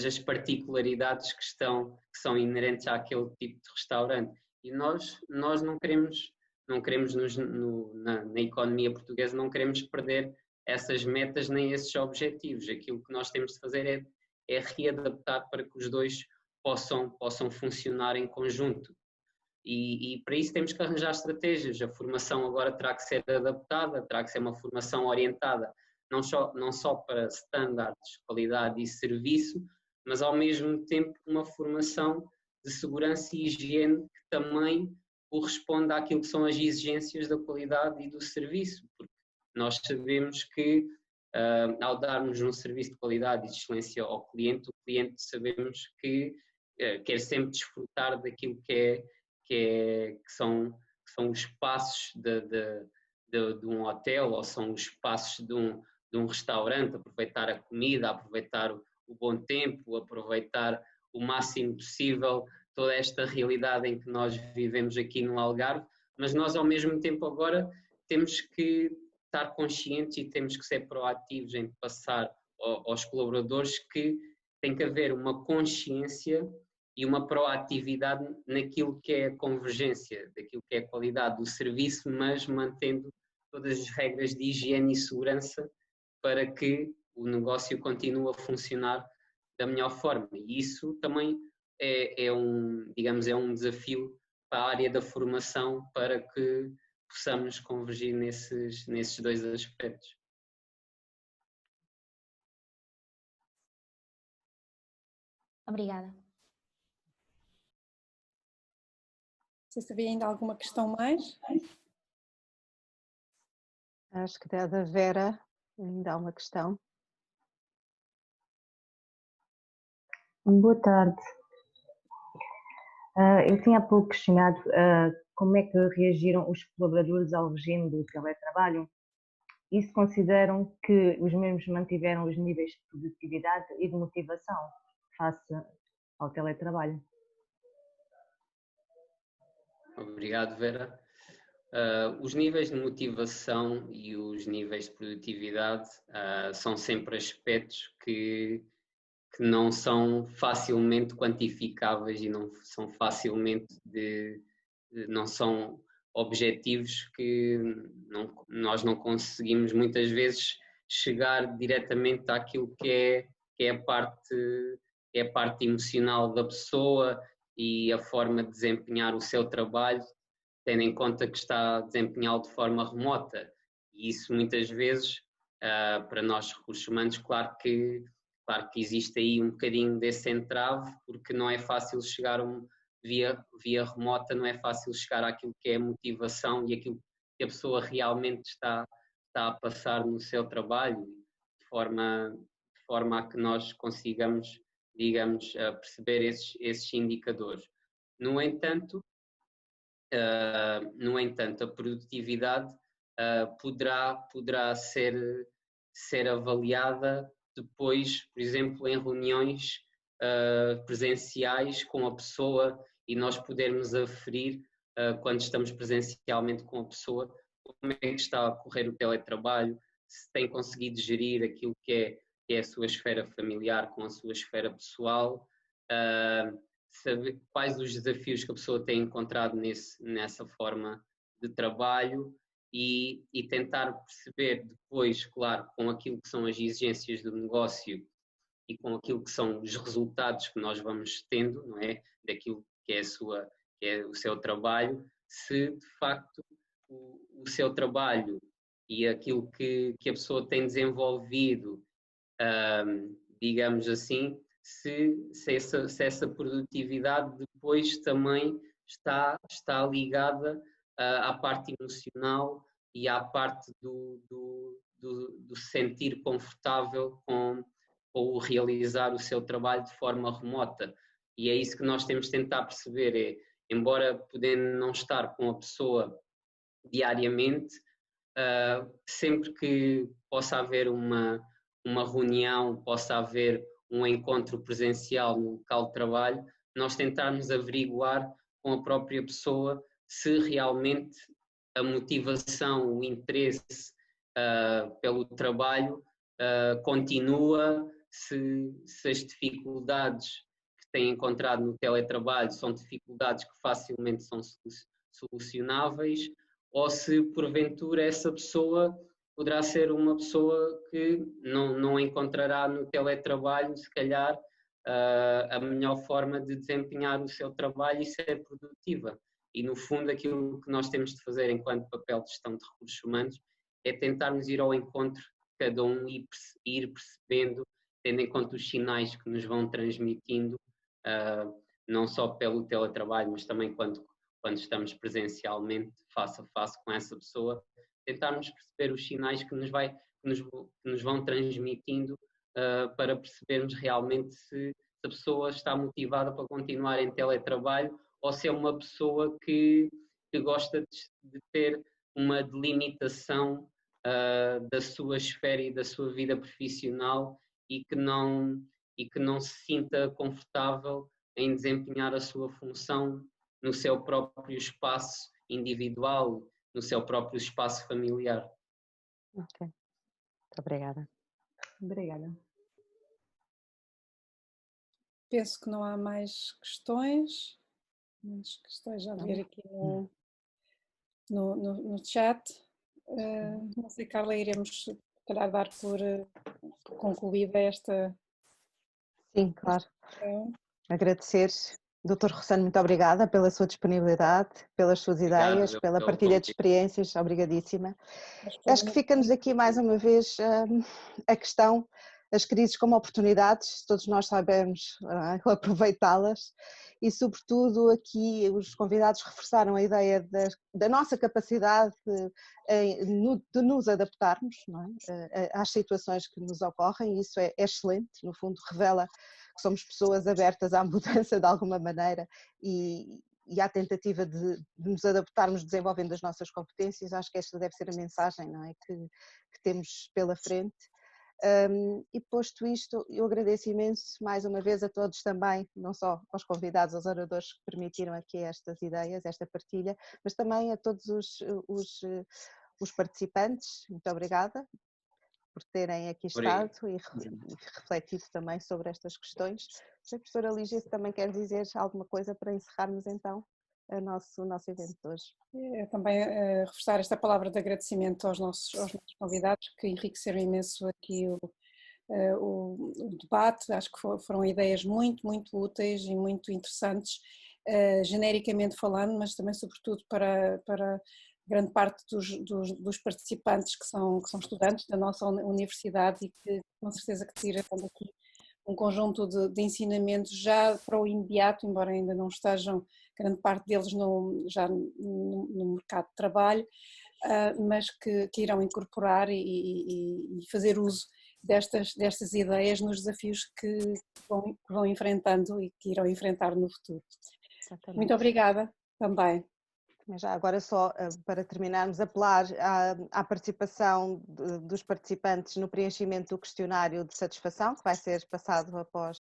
as particularidades que são inerentes àquele tipo de restaurante. E nós não queremos na economia portuguesa, não queremos perder essas metas nem esses objetivos. Aquilo que nós temos de fazer é readaptar para que os dois possam funcionar em conjunto. E para isso temos que arranjar estratégias. A formação agora terá que ser adaptada, terá que ser uma formação orientada não só para estándares de qualidade e serviço, mas ao mesmo tempo uma formação de segurança e higiene que também corresponde àquilo que são as exigências da qualidade e do serviço, porque nós sabemos que ao darmos um serviço de qualidade e de excelência ao cliente, o cliente sabemos que quer sempre desfrutar daquilo que são os espaços de um hotel, ou são os espaços de um restaurante, aproveitar a comida, aproveitar o bom tempo, aproveitar o máximo possível toda esta realidade em que nós vivemos aqui no Algarve, mas nós ao mesmo tempo agora temos que estar conscientes e temos que ser proativos em passar aos colaboradores que tem que haver uma consciência e uma proatividade naquilo que é a convergência, daquilo que é a qualidade do serviço, mas mantendo todas as regras de higiene e segurança para que o negócio continue a funcionar da melhor forma. E isso também é um desafio para a área da formação para que possamos convergir nesses dois aspectos. Obrigada. Se havia ainda alguma questão mais? Acho que da Vera ainda há uma questão. Boa tarde. Eu tinha há pouco questionado como é que reagiram os colaboradores ao regime do teletrabalho e se consideram que os mesmos mantiveram os níveis de produtividade e de motivação face ao teletrabalho. Obrigado, Vera. Os níveis de motivação e os níveis de produtividade são sempre aspectos que não são facilmente quantificáveis e não são facilmente não são objetivos que nós não conseguimos muitas vezes chegar diretamente àquilo que é a parte emocional da pessoa e a forma de desempenhar o seu trabalho, tendo em conta que está a desempenhá-lo de forma remota. E isso muitas vezes, para nós recursos humanos, claro que existe aí um bocadinho desse entrave, porque não é fácil chegar via remota, não é fácil chegar àquilo que é a motivação e aquilo que a pessoa realmente está a passar no seu trabalho, de forma a que nós consigamos, digamos, perceber esses indicadores. No entanto, a produtividade poderá ser avaliada depois, por exemplo, em reuniões presenciais com a pessoa e nós podermos aferir, quando estamos presencialmente com a pessoa, como é que está a correr o teletrabalho, se tem conseguido gerir aquilo que é a sua esfera familiar com a sua esfera pessoal, saber quais os desafios que a pessoa tem encontrado nessa forma de trabalho e tentar perceber depois, claro, com aquilo que são as exigências do negócio e com aquilo que são os resultados que nós vamos tendo, não é? Daquilo que é o seu trabalho, se de facto o seu trabalho e aquilo que a pessoa tem desenvolvido, digamos assim, se essa produtividade depois também está ligada à parte emocional e à parte do sentir confortável com o realizar o seu trabalho de forma remota. E é isso que nós temos de tentar perceber, embora podendo não estar com a pessoa diariamente, sempre que possa haver uma reunião, possa haver um encontro presencial no local de trabalho, nós tentarmos averiguar com a própria pessoa se realmente a motivação, o interesse pelo trabalho continua, se as dificuldades que têm encontrado no teletrabalho são dificuldades que facilmente são solucionáveis, ou se porventura essa pessoa poderá ser uma pessoa que não encontrará no teletrabalho, se calhar, a melhor forma de desempenhar o seu trabalho e ser produtiva. E, no fundo, aquilo que nós temos de fazer enquanto papel de gestão de recursos humanos é tentarmos ir ao encontro de cada um e ir percebendo, tendo em conta os sinais que nos vão transmitindo, não só pelo teletrabalho, mas também quando estamos presencialmente, face a face com essa pessoa, tentarmos perceber os sinais que nos vão transmitindo para percebermos realmente se a pessoa está motivada para continuar em teletrabalho ou se é uma pessoa que gosta de ter uma delimitação da sua esfera e da sua vida profissional e que não se sinta confortável em desempenhar a sua função no seu próprio espaço individual, no seu próprio espaço familiar. Ok, muito obrigada. Obrigada. Penso que não há mais questões, menos que esteja a ver aqui no chat. Não sei, Carla, iremos se calhar dar por concluída esta... Sim, claro. Agradecer. Doutor Rossano, muito obrigada pela sua disponibilidade, pelas suas ideias, pela partilha de experiências. Obrigadíssima. Acho que fica-nos aqui mais uma vez a questão, as crises como oportunidades, todos nós sabemos aproveitá-las e, sobretudo, aqui os convidados reforçaram a ideia da nossa capacidade de nos adaptarmos, não é? Às situações que nos ocorrem, e isso é excelente, no fundo revela que somos pessoas abertas à mudança de alguma maneira e à tentativa de nos adaptarmos desenvolvendo as nossas competências. Acho que esta deve ser a mensagem, não é? que temos pela frente. E posto isto, eu agradeço imenso mais uma vez a todos também, não só aos convidados, aos oradores que permitiram aqui estas ideias, esta partilha, mas também a todos os participantes. Muito obrigada por terem aqui estado e refletido também sobre estas questões. A professora Lígia, se também quer dizer alguma coisa para encerrarmos então o nosso evento de hoje. Também reforçar esta palavra de agradecimento aos nossos convidados que enriqueceram imenso aqui o debate. Acho que foram ideias muito, muito úteis e muito interessantes, genericamente falando, mas também sobretudo para grande parte dos participantes que são estudantes da nossa universidade e que com certeza que tiram daqui um conjunto de ensinamentos já para o imediato, embora ainda não estejam grande parte deles já no mercado de trabalho, mas que irão incorporar e fazer uso destas ideias nos desafios que vão enfrentando e que irão enfrentar no futuro. Exatamente. Muito obrigada também. Mas já agora só para terminarmos, apelar à participação dos participantes no preenchimento do questionário de satisfação, que vai ser passado após